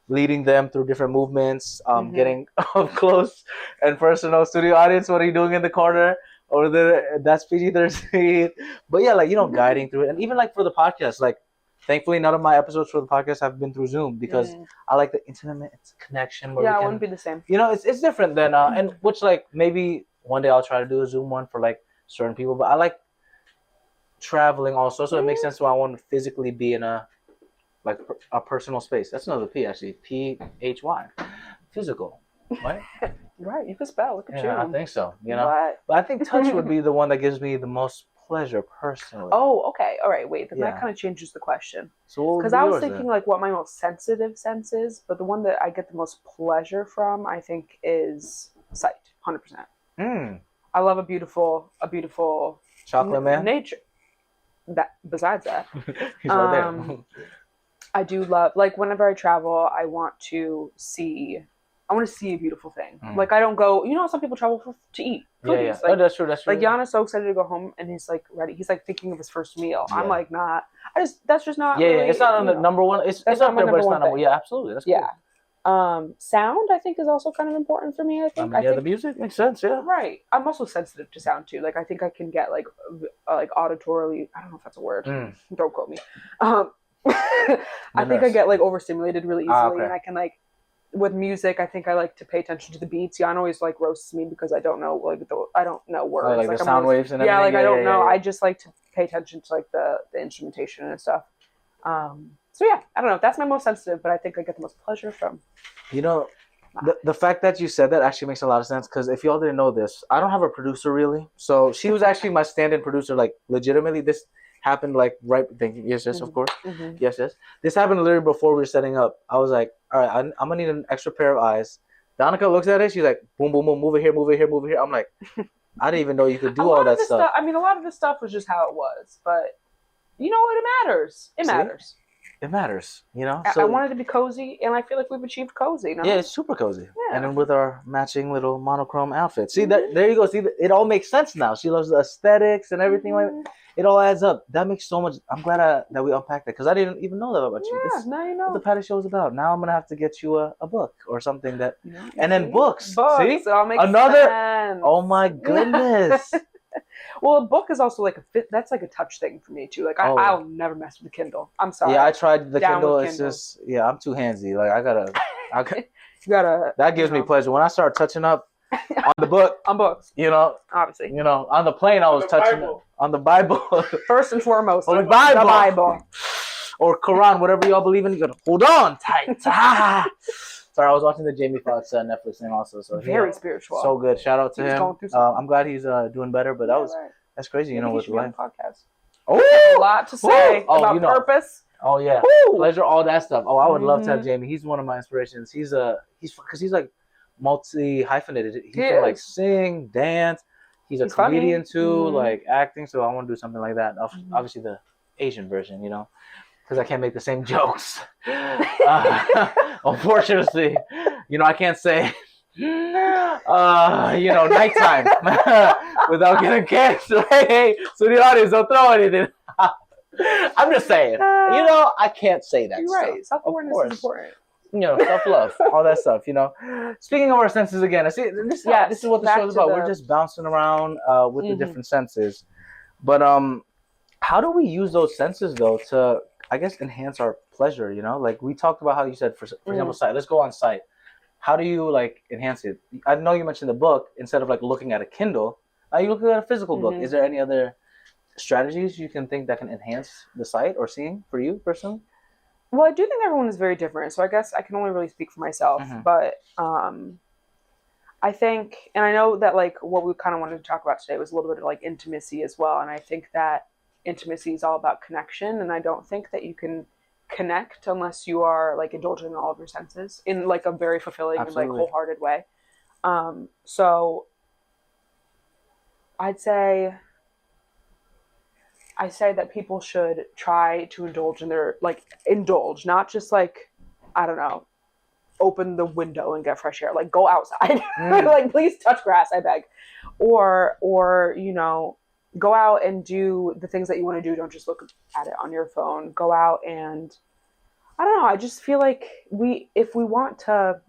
Speaker 1: Leading them through different movements, getting up close and personal. Studio audience, what are you doing in the corner? Over there, that's PG-13. But yeah, like, guiding through it, and even like for the podcast, like. Thankfully, none of my episodes for the podcast have been through Zoom because I like the intimate connection. Where
Speaker 2: it wouldn't be the same.
Speaker 1: It's different than and which like maybe one day I'll try to do a Zoom one for like certain people. But I like traveling also, so it makes sense why I want to physically be in a personal space. That's another P actually. PHY, physical, right?
Speaker 2: Right, you can spell. Look at you.
Speaker 1: Yeah, I think so. But I think touch would be the one that gives me the most pleasure personally.
Speaker 2: Oh, okay. All right, wait. Then that kind of changes the question. So because I was thinking like what my most sensitive sense is, but the one that I get the most pleasure from, I think, is sight. 100%. I love a beautiful
Speaker 1: chocolate man
Speaker 2: nature. That besides that,
Speaker 1: he's right there.
Speaker 2: I do love, like, whenever I travel, I want to see a beautiful thing. Like, I don't go, some people travel to eat.
Speaker 1: Yeah.
Speaker 2: Like,
Speaker 1: that's true.
Speaker 2: Like, Jan is so excited to go home, and he's like ready. He's like thinking of his first meal. Yeah. I'm like, not. That's just not.
Speaker 1: Yeah, really, it's not on the number one. It's up there, but it's not number one. Yeah, absolutely. That's cool.
Speaker 2: Yeah. Sound, I think, is also kind of important for me. I think.
Speaker 1: The music makes sense. Yeah.
Speaker 2: Right. I'm also sensitive to sound too. Like, I think I can get like auditorily. I don't know if that's a word. Don't quote me. I think I get like overstimulated really easily, and I can like. With music, I think I like to pay attention to the beats. Jan always like roasts me because I don't know words.
Speaker 1: Like the sound waves and everything.
Speaker 2: Yeah, like I don't know. I just like to pay attention to like the instrumentation and stuff. So yeah, I don't know. That's my most sensitive, but I think I get the most pleasure from.
Speaker 1: The fact that you said that actually makes a lot of sense because if y'all didn't know this, I don't have a producer really. So she was actually my stand-in producer, like legitimately. This happened like right. Thank you. Yes, of course. Yes. This happened literally before we were setting up. I was like, all right, I'm gonna need an extra pair of eyes. Danika looks at it. She's like, boom, boom, boom, move it here, move it here, move it here. I'm like, I didn't even know you could do all that stuff.
Speaker 2: A lot of this stuff was just how it was, but it matters. It matters.
Speaker 1: It matters,
Speaker 2: So I wanted to be cozy, and I feel like we've achieved cozy.
Speaker 1: Yeah, it's super cozy. Yeah. And then with our matching little monochrome outfits. See, there you go. See, it all makes sense now. She loves the aesthetics and everything like that. It all adds up. That makes so much. I'm glad that we unpacked that because I didn't even know that about you.
Speaker 2: Yeah, now you know
Speaker 1: what the Patty Show is about. Now I'm gonna have to get you a book or something that, and then books. See,
Speaker 2: it all makes
Speaker 1: another.
Speaker 2: Sense.
Speaker 1: Oh my goodness.
Speaker 2: Well, a book is also like that's like a touch thing for me too. Like I'll never mess with the Kindle. I'm sorry.
Speaker 1: Yeah, I tried the Kindle. It's just I'm too handsy. Like I gotta.
Speaker 2: You gotta.
Speaker 1: That gives me pleasure when I start touching up on the book.
Speaker 2: On books.
Speaker 1: Obviously. On the plane I was touching on the Bible.
Speaker 2: First and foremost.
Speaker 1: On the Bible.
Speaker 2: The Bible.
Speaker 1: Or Quran, whatever y'all believe in. You gotta hold on tight. Sorry, I was watching the Jamie Foxx Netflix thing also. So
Speaker 2: very spiritual.
Speaker 1: So good. Shout out to him. I'm glad he's doing better. But that's crazy.
Speaker 2: With life. Podcast.
Speaker 1: Oh,
Speaker 2: a lot to say about purpose.
Speaker 1: Oh yeah, pleasure, all that stuff. Oh, I would love to have Jamie. He's one of my inspirations. He's because he's like multi hyphenated. He can like sing, dance. He's a comedian too, like acting. So I want to do something like that. Obviously the Asian version, because I can't make the same jokes. Unfortunately, I can't say, nighttime without getting canceled. Hey, so the audience don't throw anything. I'm just saying, I can't say that.
Speaker 2: You're
Speaker 1: stuff.
Speaker 2: right. Self-awareness is important.
Speaker 1: Self-love, all that stuff. Speaking of our senses again, I see this. This is what the show's about. We're just bouncing around with the different senses. But how do we use those senses though to, I guess, enhance our pleasure? Like we talked about how you said, for example, sight. Let's go on sight. How do you like enhance it? I know you mentioned the book. Instead of like looking at a Kindle, you look at a physical book. Is there any other strategies you can think that can enhance the sight or seeing for you personally?
Speaker 2: Well, I do think everyone is very different, so I guess I can only really speak for myself. But I think, and I know that like what we kind of wanted to talk about today was a little bit of like intimacy as well, and I think that intimacy is all about connection, and I don't think that you can connect unless you are like indulging in all of your senses in like a very fulfilling and like wholehearted way. So I say that people should try to indulge in their, like, indulge, not just like, I don't know, open the window and get fresh air, like go outside, like please touch grass, I beg, or go out and do the things that you want to do. Don't just look at it on your phone. Go out and, I don't know, I just feel like if we want to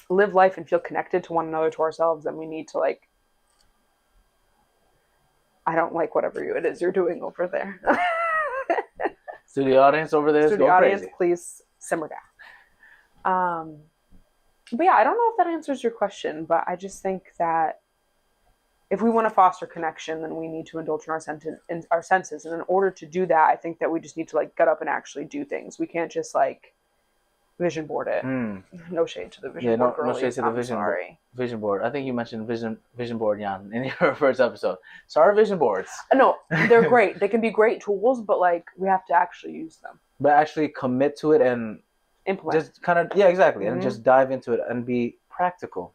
Speaker 2: live life and feel connected to one another, to ourselves, then we need to like, I don't like whatever it is you're doing over there.
Speaker 1: To the audience over there,
Speaker 2: to the audience, crazy. Please simmer down. But yeah, I don't know if that answers your question, but I just think that if we want to foster connection, then we need to indulge in our senses. And in order to do that, I think that we just need to like get up and actually do things. We can't just like vision board it. No shade to the vision board.
Speaker 1: No shade to the vision board. I think you mentioned vision board, Jan, in your first episode. So our vision boards.
Speaker 2: No, they're great. They can be great tools, but like we have to actually use them.
Speaker 1: But actually commit to it and
Speaker 2: implement.
Speaker 1: Just kind of exactly, and just dive into it and be practical.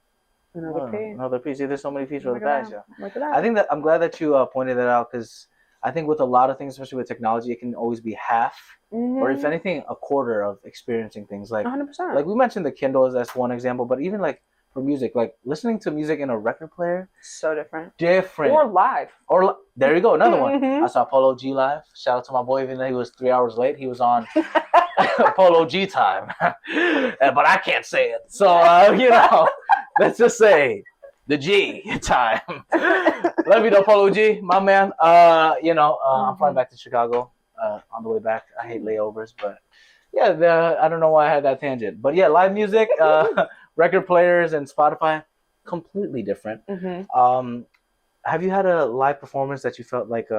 Speaker 2: Another piece.
Speaker 1: See, there's so many pieces of the patch. I think that I'm glad that you pointed that out, because I think with a lot of things, especially with technology, it can always be half, or if anything, a quarter of experiencing things. Like
Speaker 2: 100%. Like
Speaker 1: we mentioned the Kindle as that's one example, but even like for music, like listening to music in a record player,
Speaker 2: so different.
Speaker 1: Or
Speaker 2: live.
Speaker 1: There you go, another one. I saw Polo G live. Shout out to my boy, even though he was 3 hours late, he was on Polo G time, but I can't say it. So let's just say the G time. Love you though, Polo G, my man. I'm flying back to Chicago on the way back. I hate layovers, but I don't know why I had that tangent. But yeah, live music, record players, and Spotify, completely different. Have you had a live performance that you felt like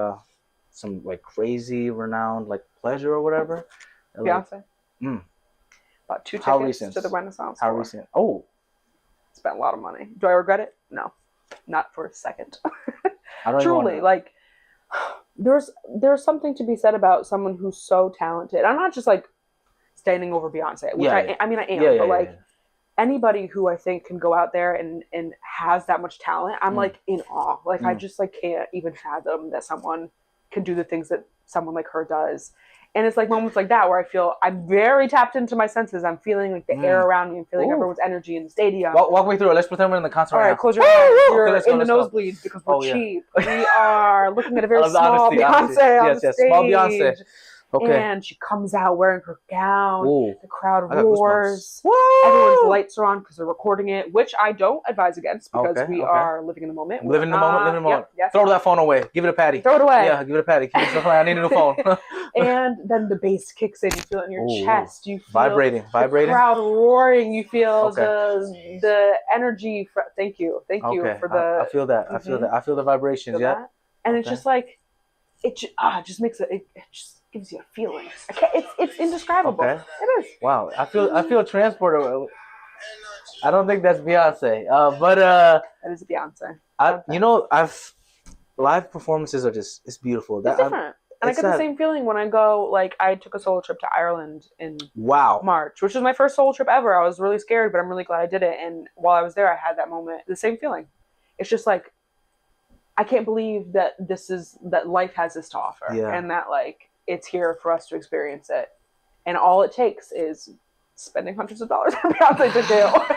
Speaker 1: some like crazy renowned like pleasure or whatever?
Speaker 2: Beyonce. Bought 2 tickets to the Renaissance.
Speaker 1: How recent? Oh.
Speaker 2: Spent a lot of money. Do I regret it? No. Not for a second.
Speaker 1: I don't
Speaker 2: Truly, like, there's something to be said about someone who's so talented. I'm not just like standing over Beyonce, which I am, but like anybody who I think can go out there and has that much talent, I'm like in awe. Like I just like can't even fathom that someone can do the things that someone like her does. And it's like moments like that where I feel I'm very tapped into my senses. I'm feeling like the air around me. I'm feeling everyone's energy in the stadium.
Speaker 1: Walk me through it. Let's pretend we're in the concert.
Speaker 2: All right, close your eyes. You're in the nosebleeds because we're cheap. We are looking at a very small Beyonce on the stage. Small Beyonce. Okay. And she comes out wearing her gown. Ooh. The crowd roars. Everyone's lights are on because they're recording it, which I don't advise against because we are living in the moment.
Speaker 1: Living in the moment. Yep. Throw that phone away. Give it a patty.
Speaker 2: Throw it away.
Speaker 1: Yeah, give it a patty. I need a new phone.
Speaker 2: And then the bass kicks in. You feel it in your chest. You feel
Speaker 1: vibrating.
Speaker 2: The crowd roaring. You feel the energy. Thank you for the.
Speaker 1: I feel that. I feel that. I feel the vibrations. Yeah.
Speaker 2: And it's just like it just makes it. It just gives you a feeling. It's indescribable. Okay. It is.
Speaker 1: Wow. I feel transported. I don't think that's Beyonce. But
Speaker 2: that is Beyonce.
Speaker 1: Live performances are it's beautiful.
Speaker 2: It's different. And I get the same feeling when I go, like, I took a solo trip to Ireland in March, which was my first solo trip ever. I was really scared, but I'm really glad I did it. And while I was there, I had that moment, the same feeling. It's just like, I can't believe that life has this to offer. Yeah. And that, like, it's here for us to experience it. And all it takes is spending hundreds of dollars for Beyonce to do.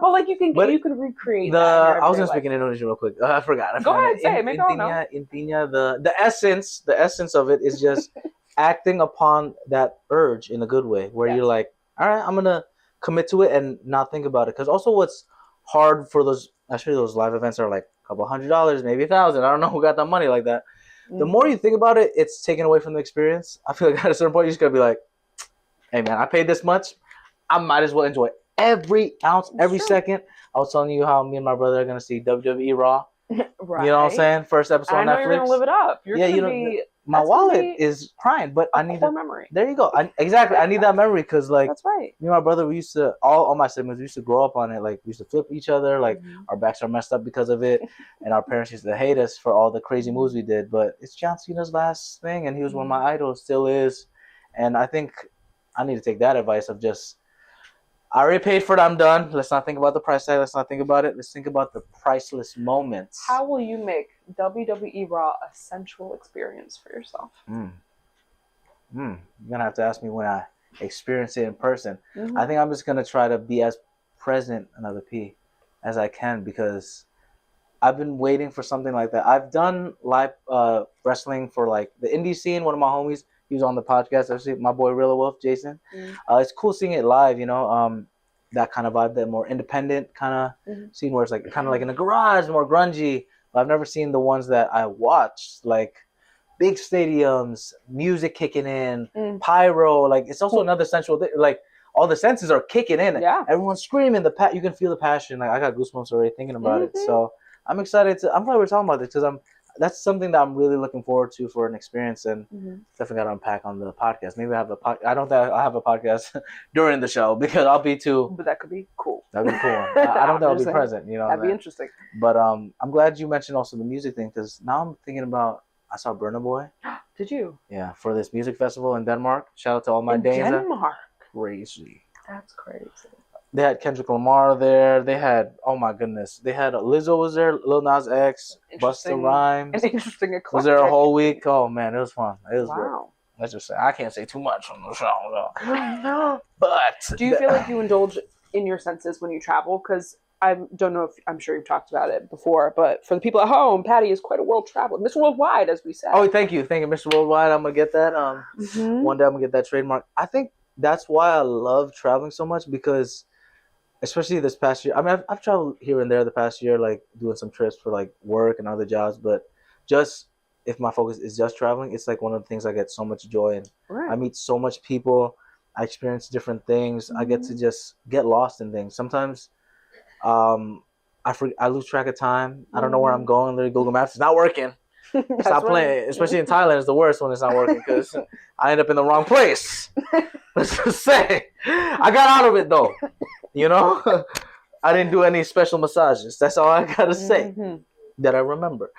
Speaker 2: But like you can recreate that.
Speaker 1: I was gonna speak in Indonesian real quick. I forgot.
Speaker 2: Go ahead, say it. Maybe I'll know.
Speaker 1: Intinya, the essence of it is just acting upon that urge in a good way, where you're like, all right, I'm gonna commit to it and not think about it. Because also, what's hard for those, especially those live events, are like a couple $100, maybe $1,000. I don't know who got that money like that. The more you think about it, it's taken away from the experience. I feel like at a certain point, you just gotta be like, hey man, I paid this much. I might as well enjoy every ounce, every second. I was telling you how me and my brother are gonna see WWE Raw.
Speaker 2: Right.
Speaker 1: You know what I'm saying? First episode on Netflix.
Speaker 2: You're gonna live it up.
Speaker 1: My wallet is crying, but I need
Speaker 2: a memory.
Speaker 1: There you go. Exactly. I need that memory because, like,
Speaker 2: that's right.
Speaker 1: Me and my brother, we used to all my siblings, we used to grow up on it. Like, we used to flip each other. Like, our backs are messed up because of it, and our parents used to hate us for all the crazy moves we did. But it's John Cena's last thing, and he was one of my idols, still is. And I think I need to take that advice of just, I already paid for it. I'm done. Let's not think about the price tag. Let's not think about it. Let's think about the priceless moments.
Speaker 2: How will you make WWE Raw a sensual experience for yourself?
Speaker 1: You're gonna have to ask me when I experience it in person. I think I'm just gonna try to be as present, another P, as I can, because I've been waiting for something like that. I've done live wrestling for like the indie scene. One of my homies, he was on the podcast. Actually, my boy Real Wolf, Jason. It's cool seeing it live. You know, that kind of vibe, that more independent kind of scene where it's like kind of like in a garage, more grungy. But I've never seen the ones that I watched, like big stadiums, music kicking in, pyro. Like it's also another sensual thing. Like all the senses are kicking in.
Speaker 2: Yeah.
Speaker 1: Everyone's screaming. You can feel the passion. Like I got goosebumps already thinking about it. So I'm excited I'm glad we're talking about this because that's something that I'm really looking forward to for an experience, and definitely got to unpack on the podcast. Maybe I have I don't think I'll have a podcast during the show because I'll be too.
Speaker 2: But that could be cool.
Speaker 1: That'd be cool. I don't think I'll be present. You know,
Speaker 2: that'd be interesting.
Speaker 1: But I'm glad you mentioned also the music thing because now I'm thinking about. I saw Burna Boy.
Speaker 2: Did you?
Speaker 1: Yeah, for this music festival in Denmark. Shout out to all my Danes.
Speaker 2: Denmark.
Speaker 1: Crazy.
Speaker 2: That's crazy.
Speaker 1: They had Kendrick Lamar there. They had, oh my goodness, they had Lizzo was there, Lil Nas X, Busta Rhymes.
Speaker 2: An interesting eclectic.
Speaker 1: Was there a whole week? Oh man, it was fun. It was
Speaker 2: great.
Speaker 1: Let's just say I can't say too much on the show though. But
Speaker 2: do you feel like you indulge in your senses when you travel? Because I don't know if I'm sure you've talked about it before, but for the people at home, Patty is quite a world traveler, Mr. Worldwide, as we said.
Speaker 1: Oh, thank you, Mr. Worldwide. I'm gonna get that. One day I'm gonna get that trademark. I think that's why I love traveling so much because. Especially this past year. I mean, I've traveled here and there the past year, like doing some trips for like work and other jobs. But just if my focus is just traveling, it's like one of the things I get so much joy in. Right. I meet so much people. I experience different things. I get to just get lost in things. Sometimes I lose track of time. I don't know where I'm going. Literally, Google Maps is not working. Stop playing. Especially in Thailand, it's the worst when it's not working because I end up in the wrong place. Let's just say. I got out of it though. You know, I didn't do any special massages. That's all I gotta say that I remember.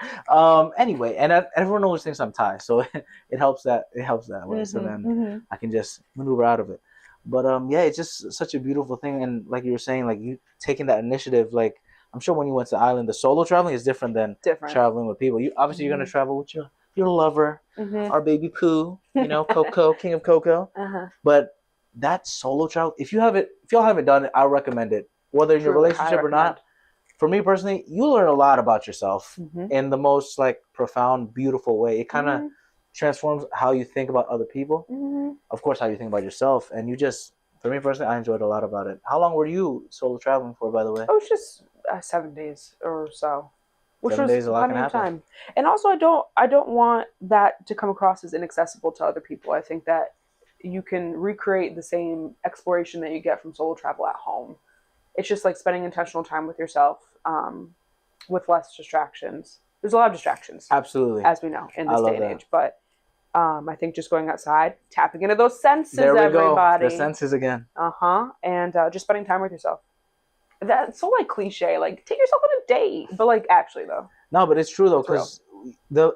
Speaker 1: Anyway, and everyone always thinks I'm Thai, so it helps that way. So then I can just maneuver out of it. But yeah, it's just such a beautiful thing. And like you were saying, like you taking that initiative. Like I'm sure when you went to the island, the solo traveling is different than traveling with people. You obviously you're gonna travel with your lover, our baby Pooh. You know, Coco, King of Coco. But that solo travel, if y'all haven't done it, I recommend it. Whether in your relationship or not, for me personally, you learn a lot about yourself in the most like profound, beautiful way. It kind of transforms how you think about other people. Of course, how you think about yourself, and you just, for me personally, I enjoyed a lot about it. How long were you solo traveling for, by the way?
Speaker 2: It was just 7 days or so, which
Speaker 1: 7
Speaker 2: was
Speaker 1: days, a lot can
Speaker 2: plenty of
Speaker 1: happen.
Speaker 2: time. And also, I don't want that to come across as inaccessible to other people. I think that you can recreate the same exploration that you get from solo travel at home. It's just like spending intentional time with yourself, with less distractions. There's a lot of distractions,
Speaker 1: absolutely,
Speaker 2: as we know in this day and age. But I think just going outside, tapping into those senses, there we everybody,
Speaker 1: go. The senses again.
Speaker 2: And just spending time with yourself. That's so like cliche. Like take yourself on a date, but like actually though.
Speaker 1: No, but it's true though, because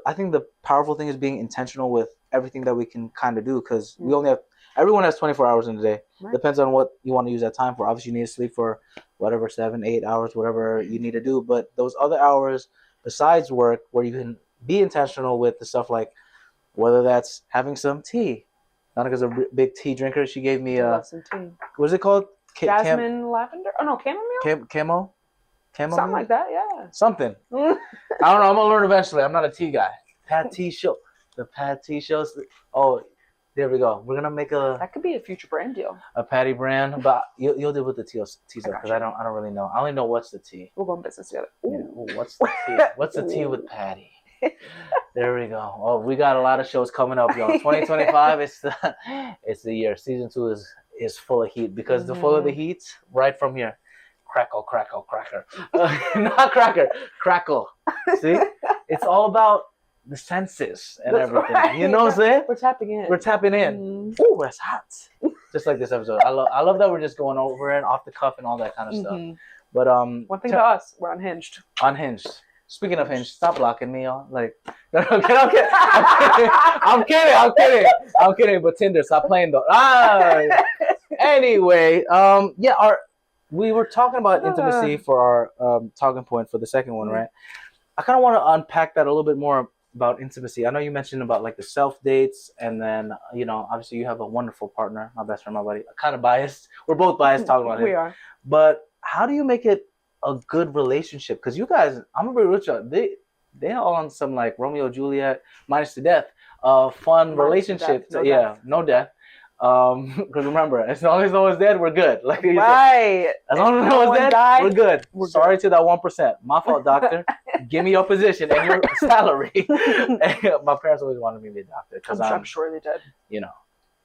Speaker 1: I think the powerful thing is being intentional with everything that we can kind of do, because we only have, everyone has 24 hours in a day. Depends on what you want to use that time for. Obviously you need to sleep for whatever, 7-8 hours, whatever you need to do, but those other hours besides work where you can be intentional with the stuff like whether that's having some tea. Danika's a big tea drinker. She gave me
Speaker 2: I love some tea.
Speaker 1: What's it called?
Speaker 2: Jasmine lavender? Oh no, chamomile?
Speaker 1: Camo?
Speaker 2: Something like that, yeah.
Speaker 1: Something. I don't know. I'm gonna learn eventually. I'm not a tea guy. Pat Tea Show. The Pat Tea Shows. Oh, there we go. We're gonna make
Speaker 2: that could be a future brand deal.
Speaker 1: A patty brand, but you'll deal with the tea stuff because I don't really know. I only know what's the tea.
Speaker 2: We'll go in business together.
Speaker 1: Yeah. Ooh, what's the tea? What's the tea with Patty? There we go. Oh, we got a lot of shows coming up, y'all. 2025. It's the year. Season 2 is full of heat because the full of the heat right from here. Crackle, crackle, cracker. Not cracker, crackle. See, it's all about the senses and everything. Right. You know what I'm saying?
Speaker 2: We're tapping in.
Speaker 1: We're tapping in. Ooh, that's hot. Just like this episode. I love that we're just going over and off the cuff and all that kind of stuff. But
Speaker 2: one thing about us, we're unhinged.
Speaker 1: Unhinged. Speaking of hinged, stop blocking me, y'all. Like, no, I'm kidding. But Tinder, stop playing though. Anyway, we were talking about intimacy for our talking point for the second one, right? I kind of want to unpack that a little bit more about intimacy. I know you mentioned about like the self dates, and then obviously you have a wonderful partner, my best friend, my buddy. Kind of biased. We're both biased talking about it.
Speaker 2: We are.
Speaker 1: But how do you make it a good relationship? Because you guys, I'm gonna be rich. They all on some like Romeo Juliet minus the death, fun relationship. No death. Because remember, as long as no one's dead, we're good. Like
Speaker 2: right.
Speaker 1: As long as no one's dead, we're good. Sorry to that 1%. My fault, doctor. Give me your position and your salary. My parents always wanted me to be a doctor because
Speaker 2: I'm sure they did.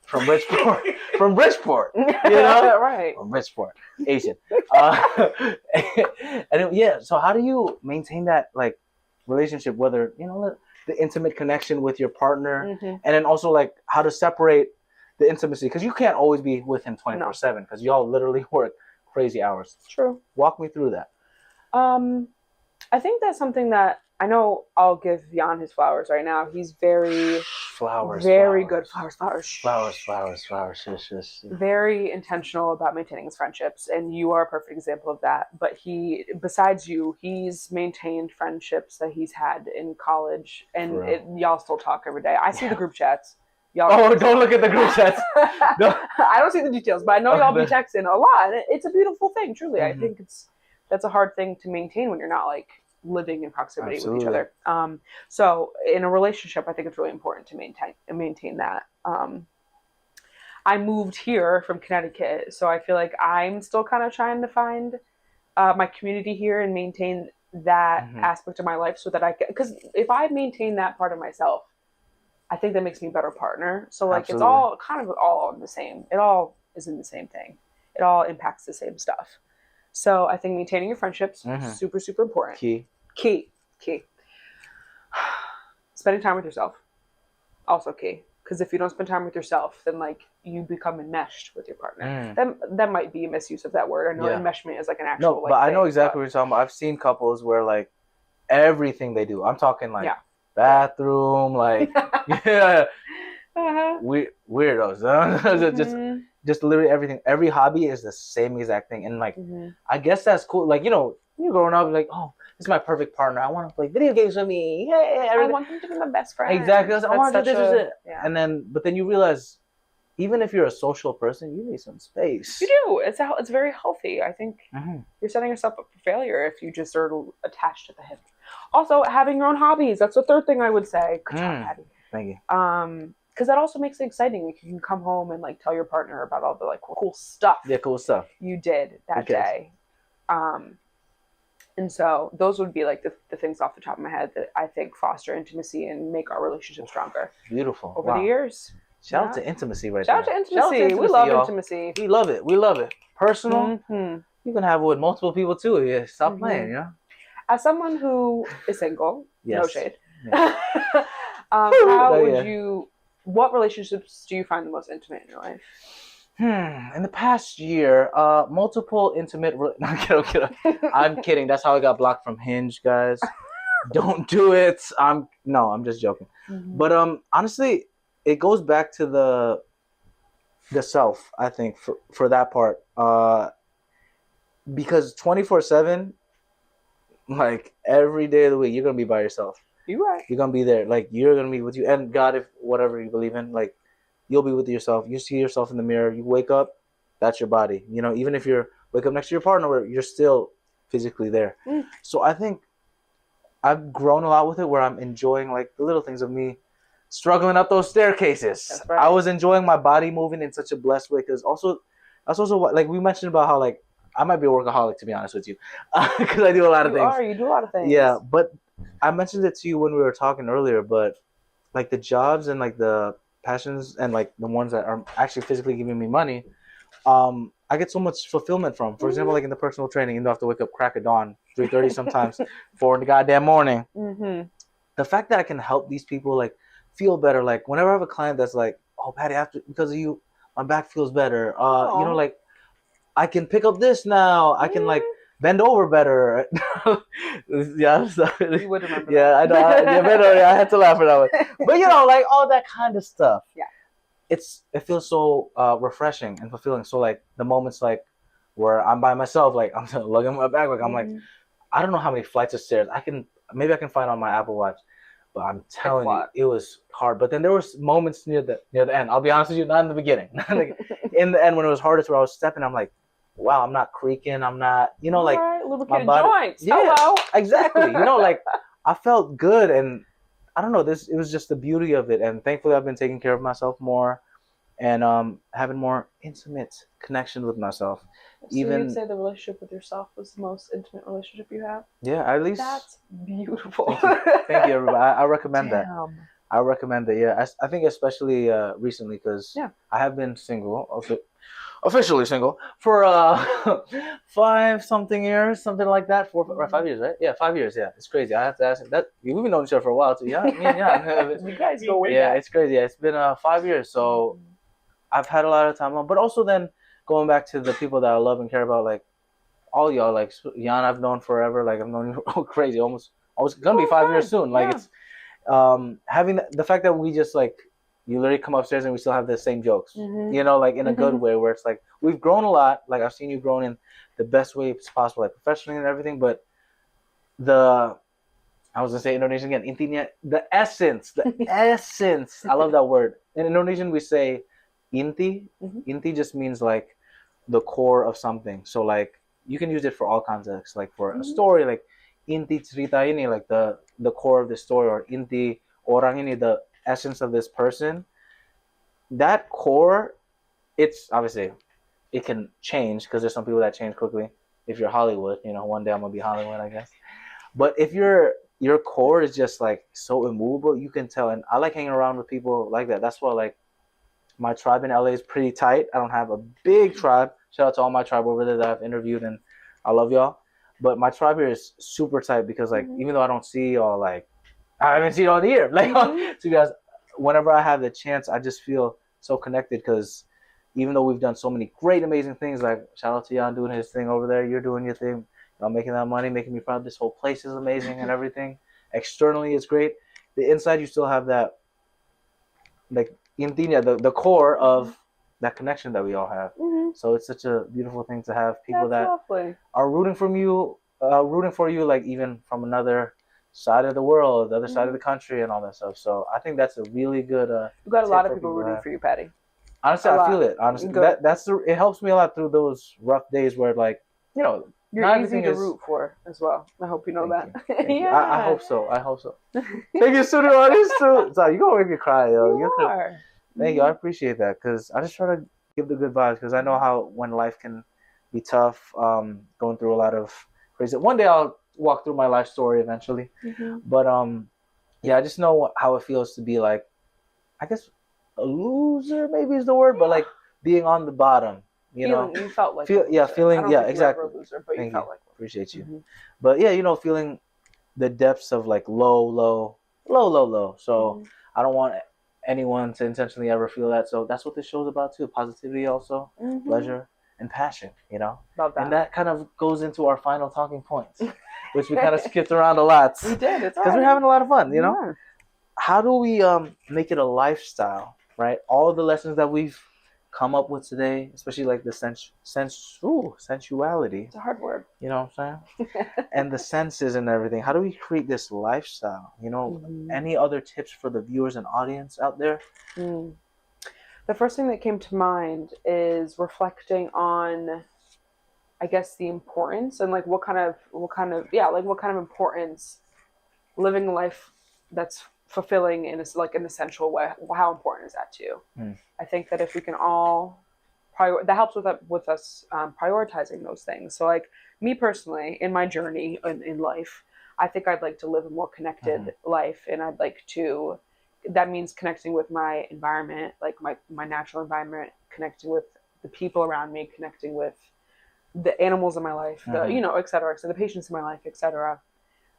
Speaker 1: From Bridgeport. From Bridgeport.
Speaker 2: Right.
Speaker 1: From Bridgeport. Asian. So how do you maintain that like relationship, whether, the intimate connection with your partner, and then also like how to separate the intimacy, because you can't always be with him 24/7 because y'all literally work crazy hours.
Speaker 2: True.
Speaker 1: Walk me through that.
Speaker 2: I think that's something that I know. I'll give Jan his flowers right now. He's very good. Flowers. Yes. Very intentional about maintaining his friendships, and you are a perfect example of that. But besides you, he's maintained friendships that he's had in college, and y'all still talk every day. I see the group chats.
Speaker 1: Don't look at the group chats.
Speaker 2: I don't see the details, but I know y'all be texting a lot. And it's a beautiful thing, truly. I think that's a hard thing to maintain when you're not like living in proximity with each other. So in a relationship, I think it's really important to maintain that. I moved here from Connecticut, so I feel like I'm still kind of trying to find my community here and maintain that aspect of my life so that because if I maintain that part of myself, I think that makes me a better partner. So like It's all kind of all in the same. It all is in the same thing. It all impacts the same stuff. So I think maintaining your friendships super, super important. Key. Spending time with yourself, also key. Because if you don't spend time with yourself, then like you become enmeshed with your partner. That might be a misuse of that word. I know enmeshment is like an actual.
Speaker 1: No, but I know exactly what you're talking about. I've seen couples where like everything they do. I'm talking like bathroom, like weirdos. Just literally everything. Every hobby is the same exact thing, and like I guess that's cool. Like you're growing up, like this is my perfect partner. I want to play video games with me. Hey,
Speaker 2: I want them to be my best friend.
Speaker 1: Exactly. I want to do this. And then you realize, even if you're a social person, you need some space.
Speaker 2: You do. It's very healthy. I think you're setting yourself up for failure if you just are attached at the hip. Also, having your own hobbies. That's the third thing I would say. Good job, Patty.
Speaker 1: Thank you.
Speaker 2: Because that also makes it exciting. You can come home and like tell your partner about all the like cool stuff.
Speaker 1: Yeah, cool stuff
Speaker 2: you did that day. And so those would be like the things off the top of my head that I think foster intimacy and make our relationship stronger.
Speaker 1: Beautiful.
Speaker 2: Over the years.
Speaker 1: Shout out to intimacy right
Speaker 2: there. Shout out to intimacy. We love intimacy.
Speaker 1: We love it. Personal. You can have it with multiple people too. Yeah, stop playing,
Speaker 2: As someone who is single, no shade.
Speaker 1: Yeah.
Speaker 2: What relationships do you find the most intimate in your life?
Speaker 1: In the past year, multiple intimate. No, I'm kidding. That's how I got blocked from Hinge, guys. Don't do it. I'm just joking. But honestly, it goes back to the self. I think for that part, because 24/7, like every day of the week, you're gonna be by yourself.
Speaker 2: You're right.
Speaker 1: You're gonna be there. Like you're gonna be with you and God, if whatever you believe in, like you'll be with yourself. You see yourself in the mirror. You wake up, that's your body. You know, even if you're wake up next to your partner, you're still physically there. So I think I've grown a lot with it, where I'm enjoying like the little things of me struggling up those staircases.
Speaker 2: That's right.
Speaker 1: I was enjoying my body moving in such a blessed way, because also that's also what, like we mentioned about how like I might be a workaholic, to be honest with you, because I do a lot of things.
Speaker 2: You do a lot of things.
Speaker 1: Yeah, but I mentioned it to you when we were talking earlier, but like the jobs and like the passions and like the ones that are actually physically giving me money, I get so much fulfillment from. For example, like in the personal training, you don't have to wake up crack of dawn, 3:30 sometimes, 4 in the goddamn morning. The fact that I can help these people like feel better, like whenever I have a client that's like, oh Patty, after because of you, my back feels better. You know, like I can pick up this now. I can like bend over better. Yeah,
Speaker 2: you would remember.
Speaker 1: Yeah,
Speaker 2: that.
Speaker 1: I know. I had to laugh at that one. But you know, like all that kind of stuff.
Speaker 2: Yeah.
Speaker 1: It feels so refreshing and fulfilling. So like the moments like where I'm by myself, like I'm lugging my bag, like I'm like, I don't know how many flights of stairs I can find on my Apple Watch, but I'm telling you, it was hard. But then there was moments near the end. I'll be honest with you, not in the beginning. In the end, when it was hardest, where I was stepping, I'm like, wow, I'm not creaking. I'm not, you know, like
Speaker 2: lubricated joints.
Speaker 1: Yeah,
Speaker 2: hello.
Speaker 1: Exactly. You know, like I felt good, and I don't know. It was just the beauty of it, and thankfully I've been taking care of myself more, and having more intimate connection with myself.
Speaker 2: So you'd say the relationship with yourself was the most intimate relationship you have?
Speaker 1: Yeah, at least.
Speaker 2: That's beautiful.
Speaker 1: Thank you, everybody. I recommend that. I recommend that. Yeah, I think especially recently, because I have been single, officially single for 5-something years, something like that. 4 or 5 years, right? Yeah, 5 years. Yeah, it's crazy. I have to ask him that. We've been knowing each other for a while too. Yeah, me and
Speaker 2: you guys go way back.
Speaker 1: Yeah, it's crazy. Yeah, it's been 5 years, so I've had a lot of time on. But also then going back to the people that I love and care about, like all y'all, like Jan, I've known forever. Like I've known you crazy, almost gonna be 5 years soon. Like it's having the fact that we just like. You literally come upstairs and we still have the same jokes, you know, like in a good way, where it's like we've grown a lot. Like I've seen you grown in the best way possible, like professionally and everything. But I was gonna say Indonesian again, intinya, the essence. I love that word. In Indonesian, we say inti. Inti just means like the core of something. So like you can use it for all contexts, like for a story, like inti cerita ini, like the core of the story, or inti orang ini, the essence of this person. That core, it's obviously it can change, because there's some people that change quickly. If you're Hollywood, you know, one day I'm gonna be Hollywood, I guess. But if your core is just like so immovable, you can tell. And I like hanging around with people like that. That's why like my tribe in LA is pretty tight. I don't have a big tribe. Shout out to all my tribe over there that I've interviewed, and I love y'all. But my tribe here is super tight, because like even though I don't see y'all, like I haven't seen all the year. Like, so guys, whenever I have the chance, I just feel so connected, because even though we've done so many great, amazing things, like shout out to Jan doing his thing over there, you're doing your thing, y'all making that money, making me proud. This whole place is amazing and everything. Externally, it's great. The inside, you still have that, like, intinya, the core of that connection that we all have. So it's such a beautiful thing to have people that are rooting for you, like even from another side of the world, the other side of the country, and all that stuff. So I think that's a really good.
Speaker 2: You got a lot of people rooting for you, Patty.
Speaker 1: Honestly, I feel it. Honestly, it helps me a lot through those rough days where, like, you know,
Speaker 2: you're easy to root for as well. I hope you know that.
Speaker 1: Yeah, I hope so. Thank you, studio audience too. So you gonna make me cry, yo. Thank you. I appreciate that, because I just try to give the good vibes, because I know how when life can be tough, going through a lot of crazy. One day I'll walk through my life story eventually, but yeah, I just know how it feels to be like, I guess a loser maybe is the word, but like being on the bottom, you know. You felt like feeling, exactly.
Speaker 2: You were a loser, but you felt like one.
Speaker 1: Appreciate you. But yeah, you know, feeling the depths of like low. So I don't want anyone to intentionally ever feel that. So that's what this show's about too. Positivity, also pleasure and passion, you know. And that kind of goes into our final talking points, which we kind of skipped around a lot.
Speaker 2: We did. It's
Speaker 1: because we're having a lot of fun, you know. How do we make it a lifestyle, right? All the lessons that we've come up with today, especially like the sensuality.
Speaker 2: It's a hard word.
Speaker 1: You know what I'm saying? And the senses and everything. How do we create this lifestyle? You know, any other tips for the viewers and audience out there?
Speaker 2: The first thing that came to mind is reflecting on, I guess, the importance and like what kind of importance living a life that's fulfilling in like an essential way. How important is that to you? I think that if we can all that helps with us prioritizing those things. So like me personally, in my journey in life, I think I'd like to live a more connected life, and I'd like to. That means connecting with my environment, like my natural environment, connecting with the people around me, connecting with the animals in my life, et cetera. So the patients in my life, et cetera.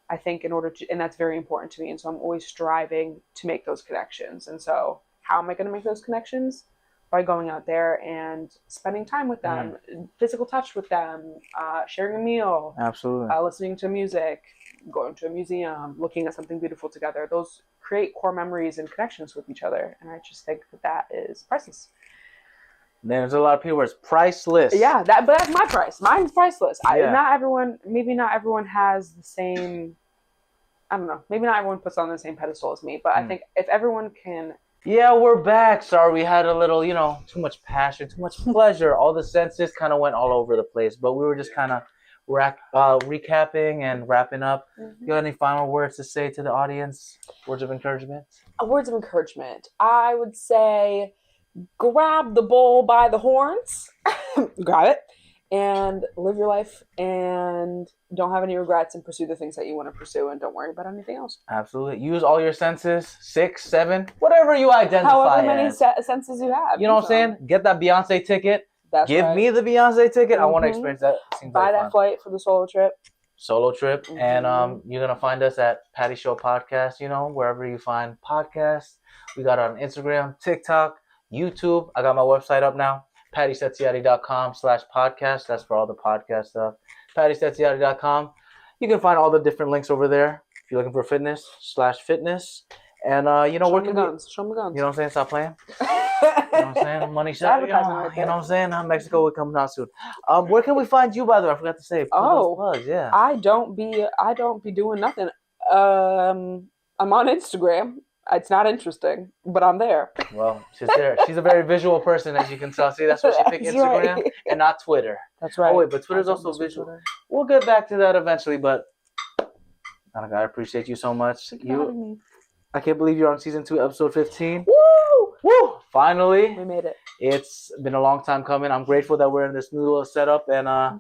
Speaker 2: I think in order to, and that's very important to me. And so I'm always striving to make those connections. And so how am I going to make those connections? By going out there and spending time with them, physical touch with them, sharing a meal,
Speaker 1: absolutely,
Speaker 2: listening to music, going to a museum, looking at something beautiful together. Those create core memories and connections with each other. And I just think that is priceless.
Speaker 1: There's a lot of people where it's priceless.
Speaker 2: Yeah, but that's my price. Mine's priceless. Not everyone has the same, I don't know, maybe not everyone puts on the same pedestal as me, but I think if everyone can.
Speaker 1: Yeah, we're back. Sorry, we had a little, too much passion, too much pleasure. All the senses kind of went all over the place, but we were just kind of recapping and wrapping up. You got any final words to say to the audience? Words of encouragement?
Speaker 2: Words of encouragement. I would say grab the bull by the horns, grab it, and live your life, and don't have any regrets, and pursue the things that you want to pursue, and don't worry about anything else.
Speaker 1: Absolutely. Use all your senses, 6, 7, whatever you identify
Speaker 2: however many
Speaker 1: as.
Speaker 2: senses you have.
Speaker 1: You know what I'm saying? Get that Beyonce ticket.
Speaker 2: Give
Speaker 1: me the Beyonce ticket. I want to experience that.
Speaker 2: Buy that flight for the solo trip.
Speaker 1: And you're going to find us at Patty Show Podcast, wherever you find podcasts. We got it on Instagram, TikTok, YouTube. I got my website up now, pattysetziati.com/podcast. That's for all the podcast stuff. pattysetziati.com. You can find all the different links over there if you're looking for fitness/fitness. And, where can
Speaker 2: Show me guns.
Speaker 1: You know what I'm saying? Stop playing. You know what I'm saying? Money shot. You know what I'm saying? Mexico will come out soon. Where can we find you, by the way? I forgot to say. Plugs, yeah.
Speaker 2: I don't be doing nothing. I'm on Instagram. It's not interesting, but I'm there.
Speaker 1: Well, she's there. She's a very visual person, as you can tell. See, that's why she picked Instagram and not Twitter.
Speaker 2: That's right.
Speaker 1: Oh, wait, but Twitter's also visual. Twitter. We'll get back to that eventually, but I appreciate you so much. I can't believe you're on season 2, episode 15. Woo! Finally.
Speaker 2: We made it.
Speaker 1: It's been a long time coming. I'm grateful that we're in this new little setup, and
Speaker 2: I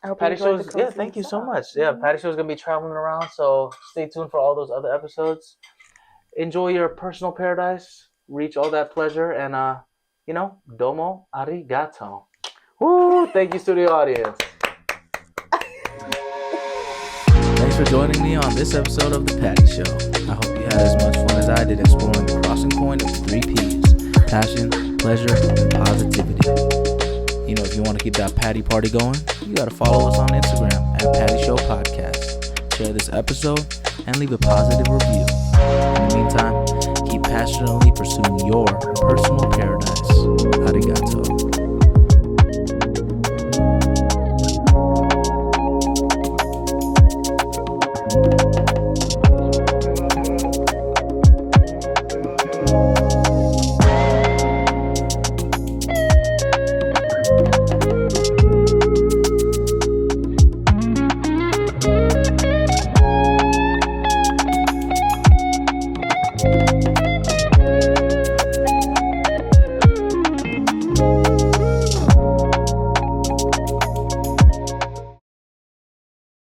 Speaker 2: hope
Speaker 1: Patty Show's, thank you so much. Yeah, Patty Show's going to be traveling around, so stay tuned for all those other episodes. Enjoy your personal paradise, reach all that pleasure, and, domo arigato. Woo! Thank you, studio audience. Thanks for joining me on this episode of The Patty Show. I hope you had as much fun as I did exploring the crossing point of the 3 Ps: passion, pleasure, and positivity. If you want to keep that Patty party going, you got to follow us on Instagram at Patty Show Podcast. Share this episode and leave a positive review. In the meantime, keep passionately pursuing your